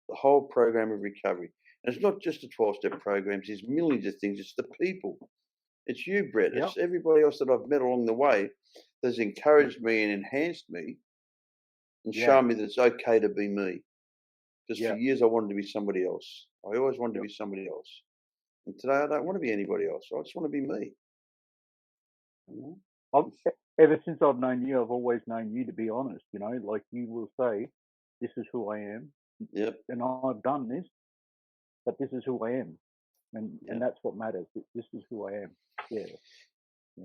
The whole program of recovery. And it's not just the 12-step programs, there's millions of things. It's the people. It's you, Brett. It's everybody else that I've met along the way that's encouraged me and enhanced me and shown me that it's okay to be me. Because for years I wanted to be somebody else. I always wanted to be somebody else. And today I don't want to be anybody else. I just want to be me. Ever since I've known you, I've always known you to be honest, like you will say, this is who I am. Yep. And I've done this, but this is who I am. And that's what matters. This is who I am. Yeah.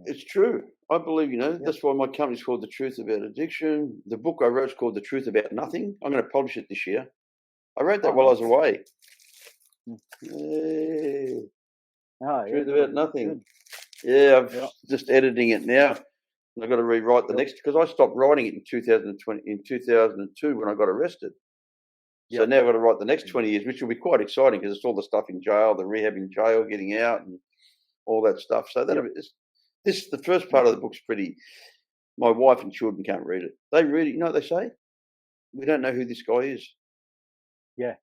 It's true. I believe, that's why my company's called The Truth About Addiction. The book I wrote is called The Truth About Nothing. I'm going to publish it this year. I wrote that while I was away. Yeah. Oh, Truth yeah, about nothing. good. Yeah, I'm Yeah. just editing it now. I've got to rewrite the next, because I stopped writing it in 2002 when I got arrested. So now I've got to write the next 20 years, which will be quite exciting because it's all the stuff in jail, the rehab in jail, getting out, and all that stuff. So the first part of the book's pretty. My wife and children can't read it. They read it. You know what they say? We don't know who this guy is. Yeah.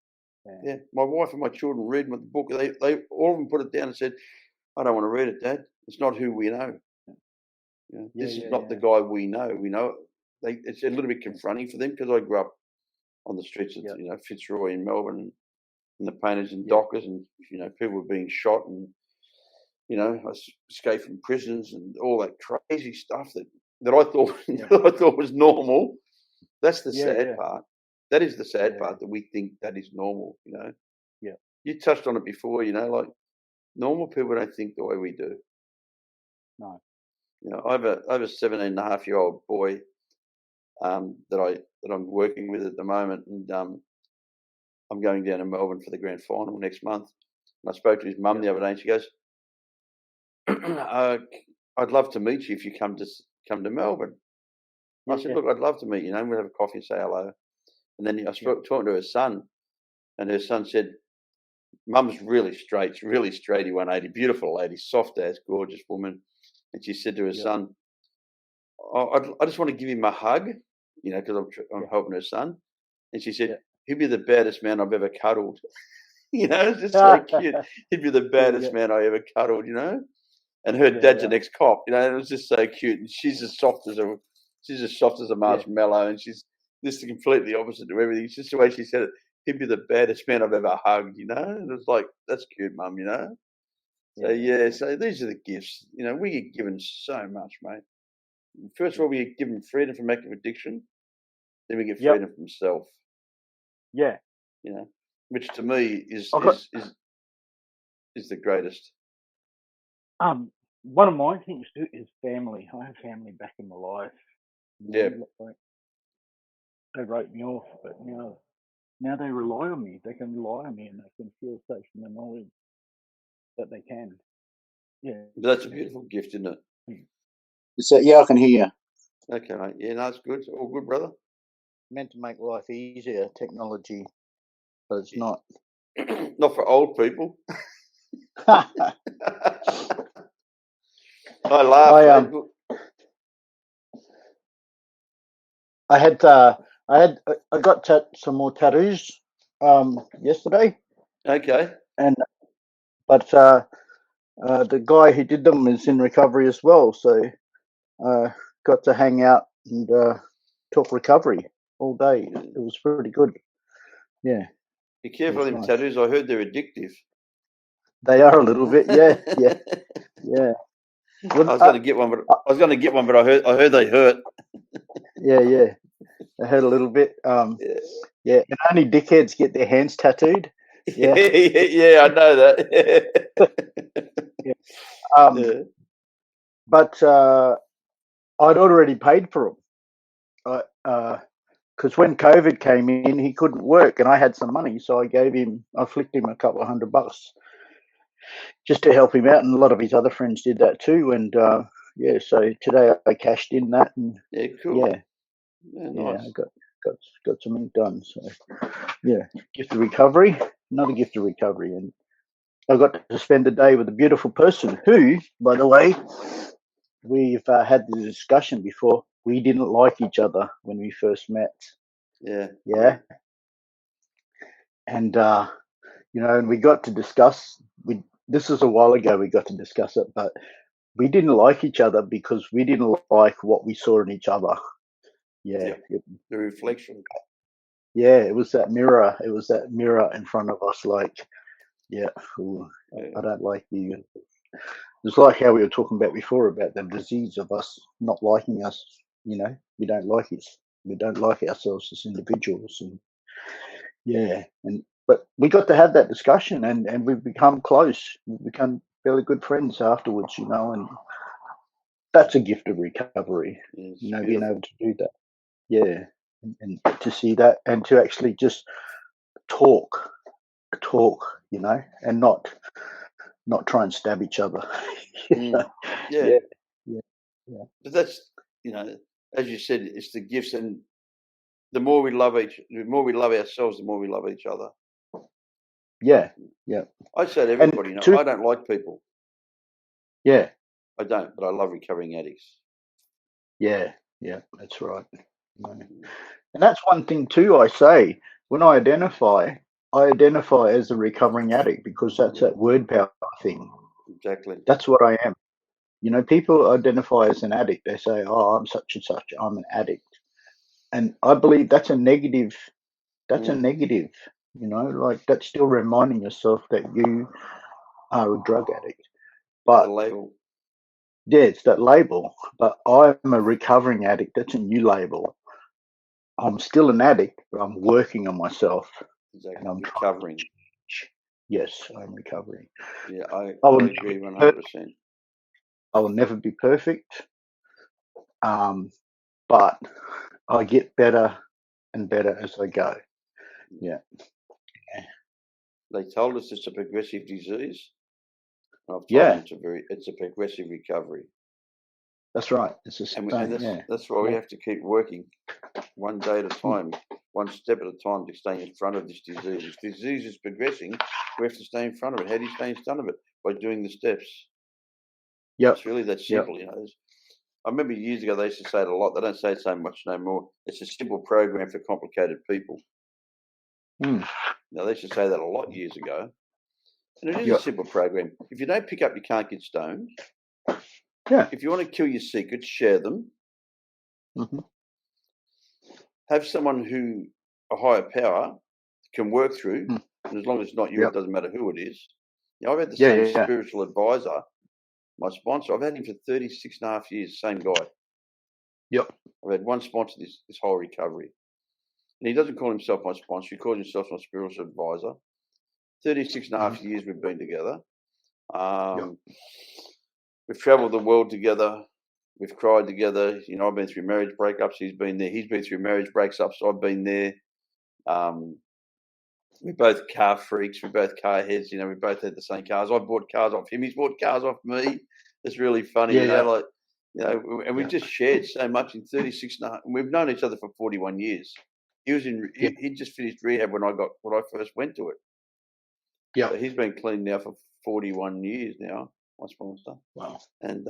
Yeah. My wife and my children read the book. They all of them put it down and said, "I don't want to read it, Dad. It's not who we know. This is not the guy we know. We know." It's a little bit confronting for them because I grew up on the streets of Fitzroy in Melbourne, and the painters and dockers, and people were being shot, and I escaped from prisons and all that crazy stuff that I thought I thought was normal. That's the sad part. That is the sad part, that we think that is normal. Yeah. You touched on it before. Like normal people don't think the way we do. No. I have a 17.5-year-old boy that I'm working with at the moment, and I'm going down to Melbourne for the grand final next month. And I spoke to his mum the other day, and she goes, "I'd love to meet you if you come to Melbourne." And I said, "Look, I'd love to meet you. We'll have a coffee and say hello." And then I talking to her son, and her son said, "Mum's really straight. It's really straighty 180, beautiful lady, soft ass, gorgeous woman." And she said to her son, I just want to give him a hug, because I'm helping her son. And she said, "He'll be the baddest man I've ever cuddled." It's just so cute. He'd be the baddest man I ever cuddled, And her dad's an ex-cop, and it was just so cute. And she's as soft as a marshmallow, and she's just completely opposite to everything. It's just the way she said it. He'd be the baddest man I've ever hugged, And it was like, that's cute, Mum, So so these are the gifts. We get given so much, mate. First of all, we get given freedom from active addiction. Then we get freedom from self. Yeah. Which to me is the greatest. One of my things too is family. I have family back in my life. Yeah. They wrote me off, but now they rely on me. They can rely on me, and they can feel safe in the knowledge that they can. Yeah. That's a beautiful gift, isn't it? So, I can hear you. Okay, mate. Yeah, no, it's good. All good, brother. Meant to make life easier, technology, but it's not. Not for old people. I I laugh. I got some more tattoos yesterday. Okay. But the guy who did them is in recovery as well, so got to hang out and talk recovery all day. It was pretty good. Yeah. Be careful of them tattoos. I heard they're addictive. They are a little bit, yeah. Well, I was going to get one, but I heard they hurt. Yeah. I heard a little bit. And only dickheads get their hands tattooed. Yeah, I know that. But I'd already paid for them. Because when COVID came in, he couldn't work, and I had some money, so I flicked him a couple of $100 just to help him out, and a lot of his other friends did that too. And so today I cashed in that, and cool. Nice. I got something done. So gift of recovery, another gift of recovery, and I got to spend a day with a beautiful person who, by the way, we've had the discussion before. We didn't like each other when we first met. Yeah. And and we got to discuss. This was a while ago. We got to discuss it, but we didn't like each other because we didn't like what we saw in each other. Yeah. The reflection. Yeah, it was that mirror. It was that mirror in front of us. Like, I don't like you. It's like how we were talking about before about the disease of us not liking us. We don't like it. We don't like ourselves as individuals, and but we got to have that discussion, and we've become close. We've become fairly good friends afterwards, and that's a gift of recovery. Being able to do that, and to see that, and to actually just talk, you know, and not try and stab each other. Yeah. Yeah, yeah, yeah. But that's, you know, as you said, it's the gifts, and the more we love ourselves, the more we love each other. Yeah, yeah. I say to everybody, I don't like people. Yeah. I don't, but I love recovering addicts. Yeah, yeah, that's right. And that's one thing too, I say, when I identify as a recovering addict, because that's that word power thing. Exactly. That's what I am. You know, people identify as an addict. They say, oh, I'm such and such, I'm an addict. And I believe that's a negative. That's a negative, you know, like that's still reminding yourself that you are a drug addict. But the label. Yeah, it's that label. But I'm a recovering addict. That's a new label. I'm still an addict, but I'm working on myself. Exactly. And I'm recovering. Yes, I'm recovering. Yeah, I agree 100%. I will never be perfect, but I get better and better as I go. Yeah. They told us it's a progressive disease. I've told them it's a progressive recovery. That's right. It's that's why we have to keep working one day at a time, one step at a time, to stay in front of this disease. If the disease is progressing, we have to stay in front of it. How do you stay in front of it? By doing the steps. Yeah, it's really that simple. You know, I remember years ago they used to say it a lot. They don't say it so much no more. It's a simple program for complicated people. Now they used to say that a lot years ago, and it is a simple program. If you don't pick up, you can't get stoned. Yeah. If you want to kill your secrets, share them. Have someone who a higher power can work through, and as long as it's not you, it doesn't matter who it is. You know, I've had the same spiritual advisor, my sponsor. I've had him for 36 and a half years, same guy. Yep. I've had one sponsor this whole recovery. And he doesn't call himself my sponsor, he calls himself my spiritual advisor. 36 and a half years we've been together. We've travelled the world together. We've cried together. You know, I've been through marriage breakups. He's been there. He's been through marriage breakups. I've been there. We're both car freaks. We're both car heads. You know, we both had the same cars. I bought cars off him. He's bought cars off me. It's really funny, like, you know, and we've just shared so much in 36 and a half. And we've known each other for 41 years. He just finished rehab when I first went to it. Yeah. So he's been clean now for 41 years now, my sponsor. Wow. And,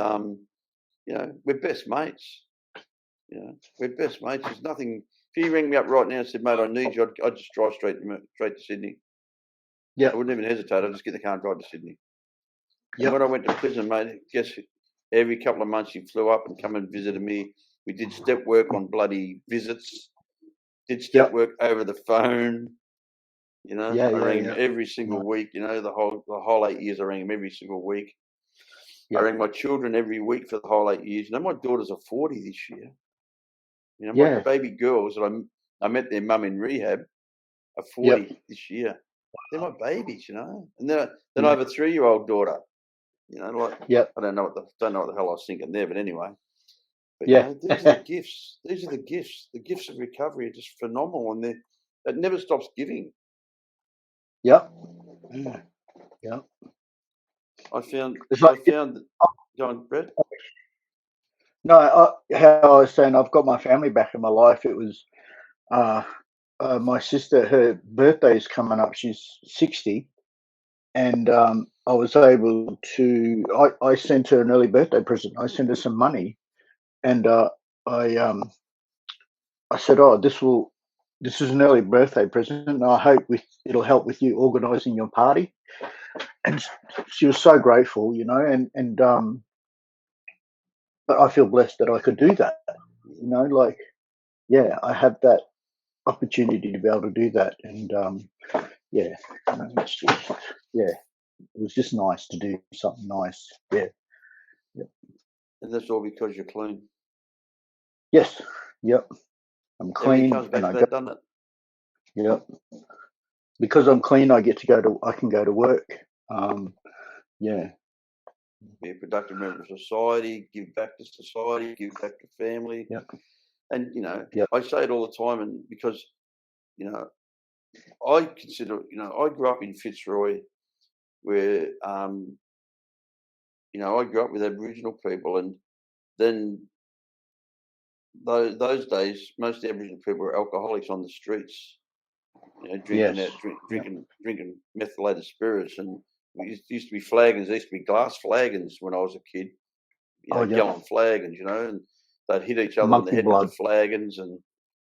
you know, we're best mates. You know, we're best mates. There's nothing. If you rang me up right now and said, mate, I need you, I'd just drive straight to Sydney. Yeah. I wouldn't even hesitate. I'd just get the car and drive to Sydney. And when I went to prison, mate, guess every couple of months he flew up and come and visited me. We did step work on bloody visits. Did step work over the phone. You know, I rang him every single week. You know, the whole 8 years I rang him every single week. I rang my children every week for the whole 8 years. You know, my daughters are 40 this year. You know, my baby girls that I met their mum in rehab are 40 this year. They're my babies, you know. And then I have a 3-year-old daughter. You know, like I don't know what the hell I was thinking there, but anyway. But you know, these are the gifts. These are the gifts. The gifts of recovery are just phenomenal, and it never stops giving. Yeah. I found. Go on, Brett. No, how I was saying, I've got my family back in my life. It was my sister. Her birthday is coming up. She's 60, and I was able to. I sent her an early birthday present. I sent her some money, and I said, "Oh, this is an early birthday present, and I hope it'll help with you organising your party." And she was so grateful, you know, and but I feel blessed that I could do that, you know, like, I have that opportunity to be able to do that. And, it's just, it was just nice to do something nice. Yeah. And that's all because you're clean. Yes. Yep. I'm clean. Comes back to that, doesn't it? Yep. Because I'm clean, I can go to work. Be a productive member of society, give back to society, give back to family. Yep. And, you know, I say it all the time, and because, you know, I consider, I grew up in Fitzroy, where I grew up with Aboriginal people, and then those days, most Aboriginal people were alcoholics on the streets, drinking Yes. drinking methylated spirits, and it used to be flagons. There used to be glass flagons when I was a kid, gallon flagons, and they'd hit each other on the Monkey head blood. with the flagons, and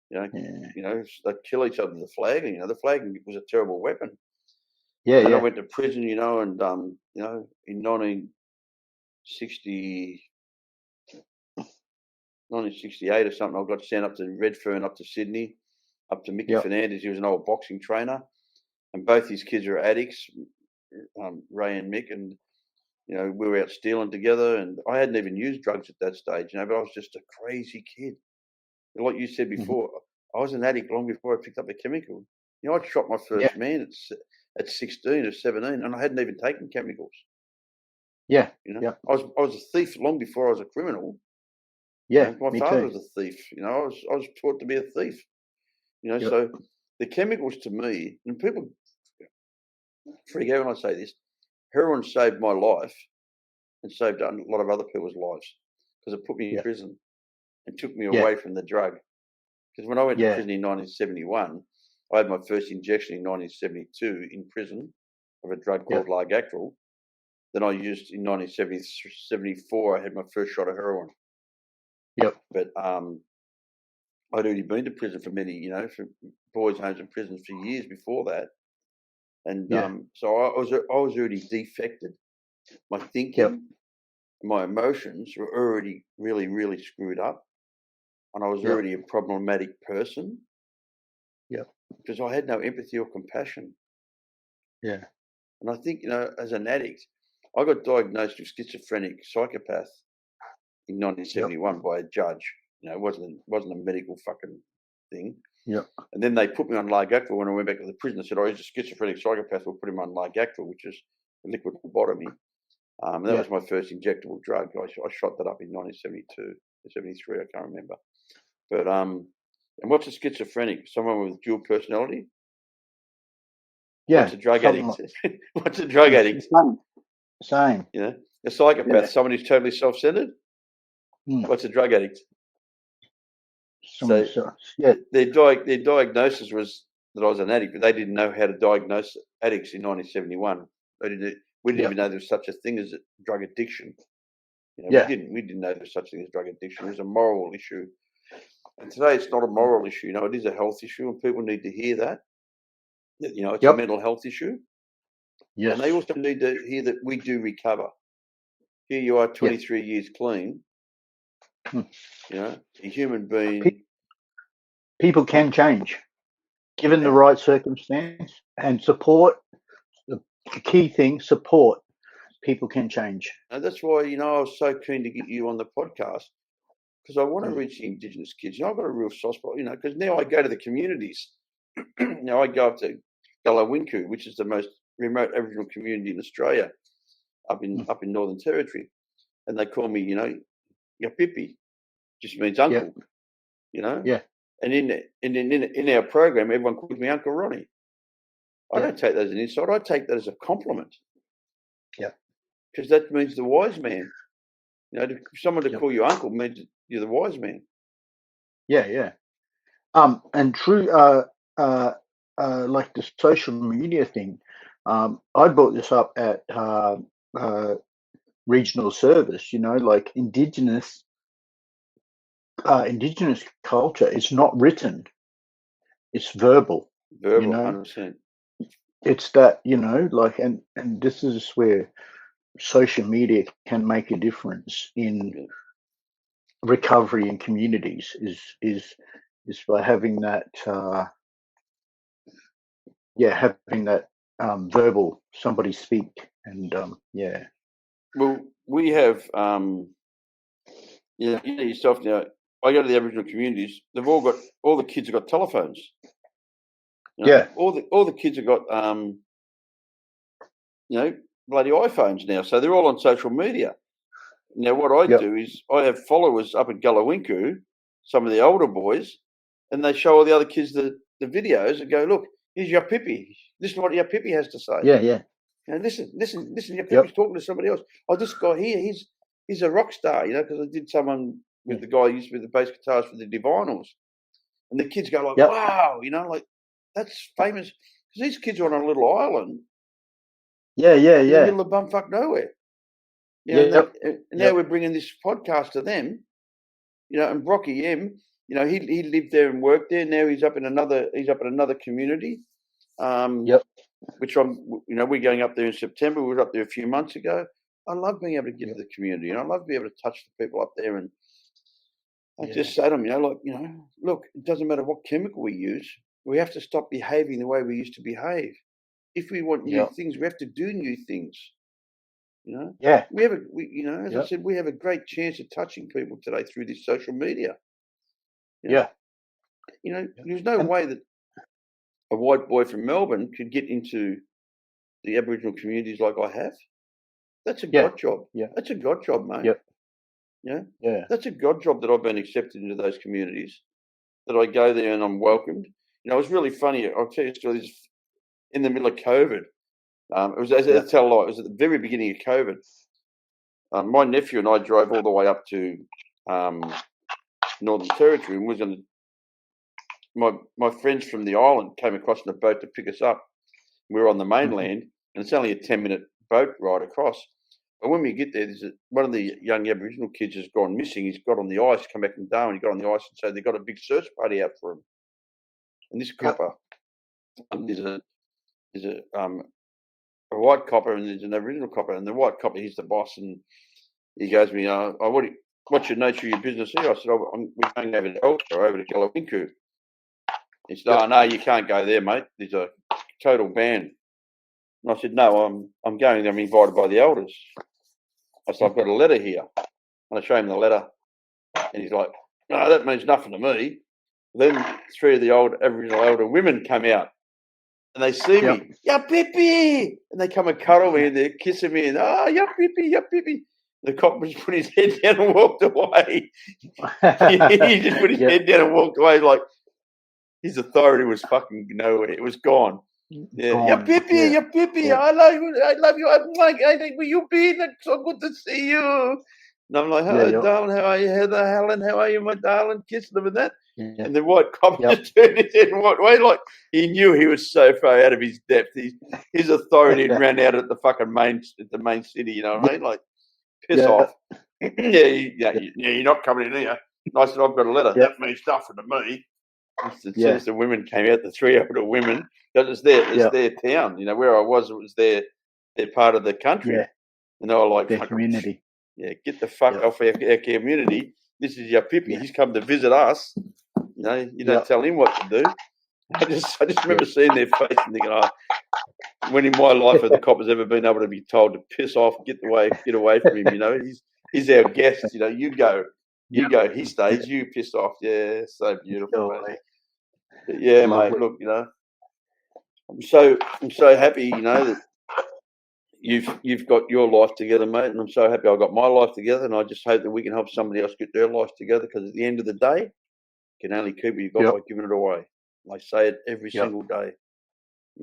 they'd kill each other with the flagon. The flagon was a terrible weapon. Yeah, and I went to prison, and in 1968 or something, I got sent up to Redfern, up to Sydney, up to Mickey Fernandez. He was an old boxing trainer, and both his kids are addicts, Ray and Mick, and we were out stealing together. And I hadn't even used drugs at that stage, but I was just a crazy kid. Like you said before, I was an addict long before I picked up the chemical. I shot my first man at 16 or 17, and I hadn't even taken chemicals. Yeah. I was a thief long before I was a criminal. Yeah, my father was a thief. I was taught to be a thief. So the chemicals to me, and people freak out when I say this, heroin saved my life and saved a lot of other people's lives, because it put me in prison and took me away from the drug. Because when I went to prison in 1971, I had my first injection in 1972 in prison of a drug called Largactil. Then I used in 1974, I had my first shot of heroin. But I'd already been to prison for many, for boys' homes and prisons for years before that. And so I was already defected. My thinking, my emotions were already really, really screwed up. And I was already a problematic person. Because I had no empathy or compassion. And I think, as an addict, I got diagnosed with schizophrenic psychopath in 1971 by a judge. It wasn't a medical fucking thing. And then they put me on Largactil when I went back to the prison. They said, "Oh, he's a schizophrenic psychopath. We'll put him on Largactil," which is a liquid lobotomy. That was my first injectable drug. I shot that up in 1972, 73. I can't remember. But and what's a schizophrenic? Someone with dual personality? What's a drug addict? What's a drug addict? Same. A psychopath, someone who's totally self-centered. What's a drug addict? Their diagnosis was that I was an addict, but they didn't know how to diagnose addicts in 1971. We didn't even know there was such a thing as drug addiction. We didn't know there was such a thing as drug addiction. It was a moral issue. And today it's not a moral issue. It is a health issue, and people need to hear that. It's a mental health issue. And they also need to hear that we do recover. Here you are, 23 years clean. A human being. People can change, given the right circumstance and support. The key thing, support. People can change. And that's why, I was so keen to get you on the podcast, because I want to reach the Indigenous kids. I've got a real soft spot, because now I go to the communities. I go up to Gallowinku, which is the most remote Aboriginal community in Australia, up in Northern Territory, and they call me, Yapipi, just means uncle, And in our program, everyone calls me Uncle Ronnie. I don't take that as an insult. I take that as a compliment. Because that means the wise man. Someone to call you uncle means you're the wise man. And true, like the social media thing, I brought this up at regional service, like Indigenous culture is not written, it's verbal. 100%. It's that, and this is where social media can make a difference in recovery in communities is by having that having that verbal, somebody speak, and Well, we have yourself now. I go to the Aboriginal communities. They've all the kids have got telephones. All the kids have got bloody iPhones now, so they're all on social media. Now, what I do is I have followers up at Gallowinku, some of the older boys, and they show all the other kids the videos and go, look, Here's your pippy. Listen to what your pippy has to say. Yeah. And listen. Your pippy's talking to somebody else. Oh, this guy here, he's a rock star, because I did someone with the guy who used to be the bass guitarist for the Divinals, and the kids go like, wow, like that's famous because these kids are on a little island. Yeah. In the middle of bumfuck nowhere. And now we're bringing this podcast to them. And Brocky M, he lived there and worked there. Now he's up in another community. Which we're going up there in September. We were up there a few months ago. I love being able to get to the community, and I love being able to touch the people up there. And I just say to them, look, it doesn't matter what chemical we use. We have to stop behaving the way we used to behave. If we want new things, we have to do new things. Yeah. As I said, we have a great chance of touching people today through this social media. There's no way that a white boy from Melbourne could get into the Aboriginal communities like I have. That's a God job. Yeah. That's a God job, mate. Yeah. That's a God job that I've been accepted into those communities, that I go there and I'm welcomed. It was really funny. I'll tell you a story. This is in the middle of COVID. It was at the very beginning of COVID. My nephew and I drove all the way up to Northern Territory, and was going to. My friends from the island came across in a boat to pick us up. We were on the mainland, and it's only a 10-minute boat ride across. But when we get there, one of the young Aboriginal kids has gone missing. He's got on the ice, come back from Darwin. He got on the ice and said they got a big search party out for him. And this copper, there's a white copper and there's an Aboriginal copper. And the white copper, he's the boss, and he goes to me, what's your nature of your business here? I said, we're going over to Elster, over to Galawinku. He said, oh, no, you can't go there, mate. There's a total ban. And I said, no, I'm going. I'm invited by the elders. I said, I've got a letter here. And I show him the letter. And he's like, no, that means nothing to me. Then 3 of the old Aboriginal elder women come out. And they see me. Ya Pippi! And they come and cuddle me and they're kissing me. And, ya Pippi, ya Pippi. The cop just put his head down and walked away. He just put his head down and walked away like his authority was fucking nowhere. It was gone. Yeah, ya Pippi, I love you. I'm like, will you be? It's so good to see you. And I'm like, hello, darling, how are you, Heather, Helen? How are you, my darling? Kiss them and that. Yeah. And the white cop just turned his head and walked away like he knew he was so far out of his depth. His authority had ran out at the fucking main city. You know what I mean? Like, piss off. You're not coming in here. And I said, I've got a letter. That means nothing to me. As soon as the women came out, the 3 older women, it's their town. Where I was, it was their part of the country. Yeah. And they were like, their community. Yeah, get the fuck off our community. This is your Pippi. He's come to visit us. You don't tell him what to do. I just remember seeing their face and thinking, when in my life have the coppers ever been able to be told to piss off, get away from him, he's our guest, you go, he stays, you piss off. Yeah, so beautiful, mate. But yeah, mate, look, I'm so happy, that you've got your life together, mate, and I'm so happy I've got my life together, and I just hope that we can help somebody else get their life together, because at the end of the day, you can only keep what you've got by giving it away. I say it every single day.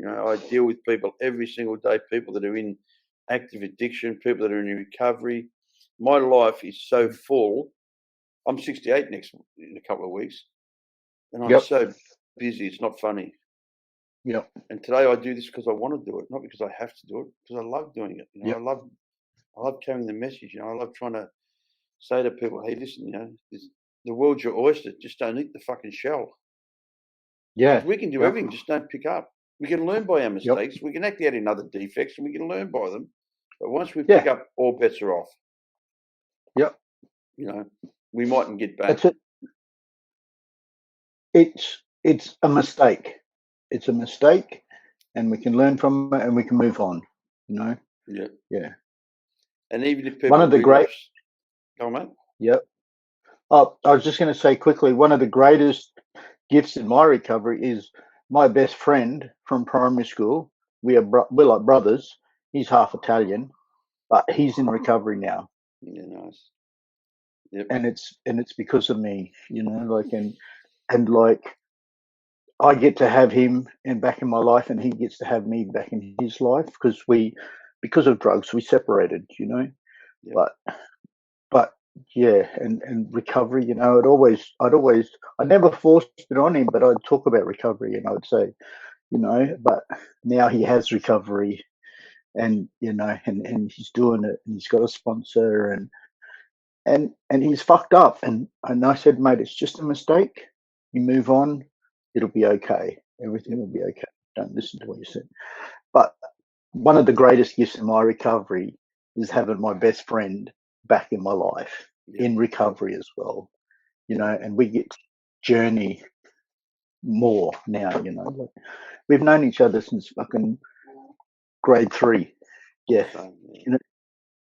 I deal with people every single day, people that are in active addiction, people that are in recovery. My life is so full. I'm 68 in a couple of weeks, and I'm so busy. It's not funny. Yep. And today I do this because I want to do it, not because I have to do it, because I love doing it. I love carrying the message. I love trying to say to people, hey, listen, the world's your oyster. Just don't eat the fucking shell. Yeah. We can do everything, just don't pick up. We can learn by our mistakes. We can act out in other defects, and we can learn by them. But once we pick up, all bets are off. Yep. We mightn't get back. That's it. It's a mistake. It's a mistake, and we can learn from it, and we can move on. Yeah. Yeah. And even if people one of the great. Go on, mate. Yep. Oh, I was just going to say quickly, one of the greatest gifts in my recovery is my best friend from primary school. We're like brothers. He's half Italian, but he's in recovery now. Yeah, nice. Yep. And it's because of me, and I get to have him and back in my life, and he gets to have me back in his life because of drugs we separated, you know. Yeah. But yeah, and recovery, you know, I never forced it on him, but I'd talk about recovery and I'd say, you know, but now he has recovery, and you know, and he's doing it, and he's got a sponsor, and he's fucked up, and I said, mate, it's just a mistake. You move on, it'll be okay. Everything will be okay. Don't listen to what you said. But one of the greatest gifts in my recovery is having my best friend back in my life in recovery as well, you know, and we get to journey more now, you know. Like, we've known each other since fucking grade 3. Yeah. You know?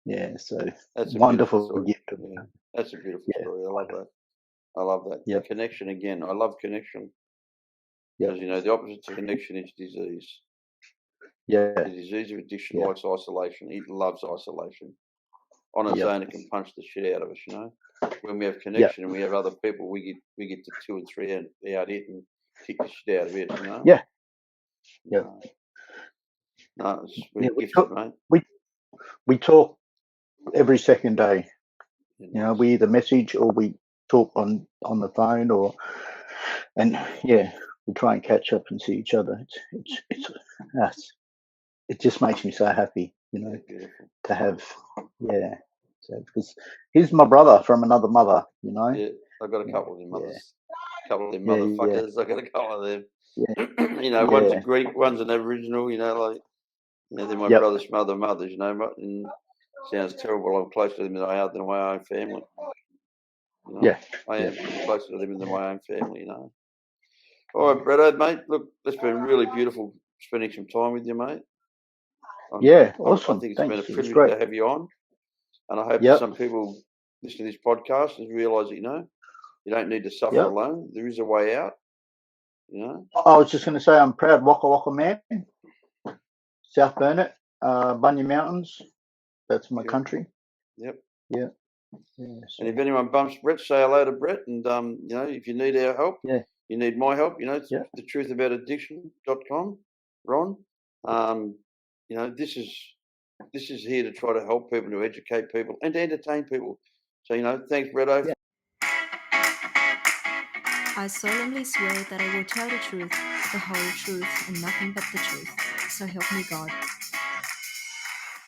Yeah, so that's a wonderful beautiful gift. Yeah. That's a beautiful story. I love that. I love that. Yep. The connection again. I love connection. Because, you know, the opposite to connection is disease. Yeah. The disease of addiction likes isolation. It loves isolation. On its own, it can punch the shit out of us, you know. When we have connection and we have other people, we get to 2 and 3 out it and kick the shit out of it, you know. Yeah. Yeah. No, it's gifted, mate. We talk every second day. You know, we either message or we talk on the phone, and we try and catch up and see each other. It just makes me so happy, you know, to have So because he's my brother from another mother, you know. Yeah, I've got a couple of them mothers, a couple of them motherfuckers. I've got a couple of them. Yeah. You know, one's a Greek, one's an Aboriginal. You know, like they're my brother's mothers. You know, and sounds terrible. I'm closer to them than I am than my own family. You know? I am closer to them than my own family. You know. All right, Bretto, mate. Look, it's been really beautiful spending some time with you, mate. Awesome. I think it's Thanks. been a privilege to have you on, and I hope that some people listening to this podcast and realise that, you know, you don't need to suffer alone. There is a way out. You know. I was just going to say I'm proud Wakka Wakka man, South Burnett, Bunya Mountains. That's my country. Yep. Yeah. And if anyone bumps Brett, say hello to Brett. And you know, if you need our help, you need my help. You know, it's the truthaboutaddiction.com, Ron. You know, this is here to try to help people, to educate people, and to entertain people. So, you know, thanks, Bretto. I solemnly swear that I will tell the truth, the whole truth, and nothing but the truth. So help me God.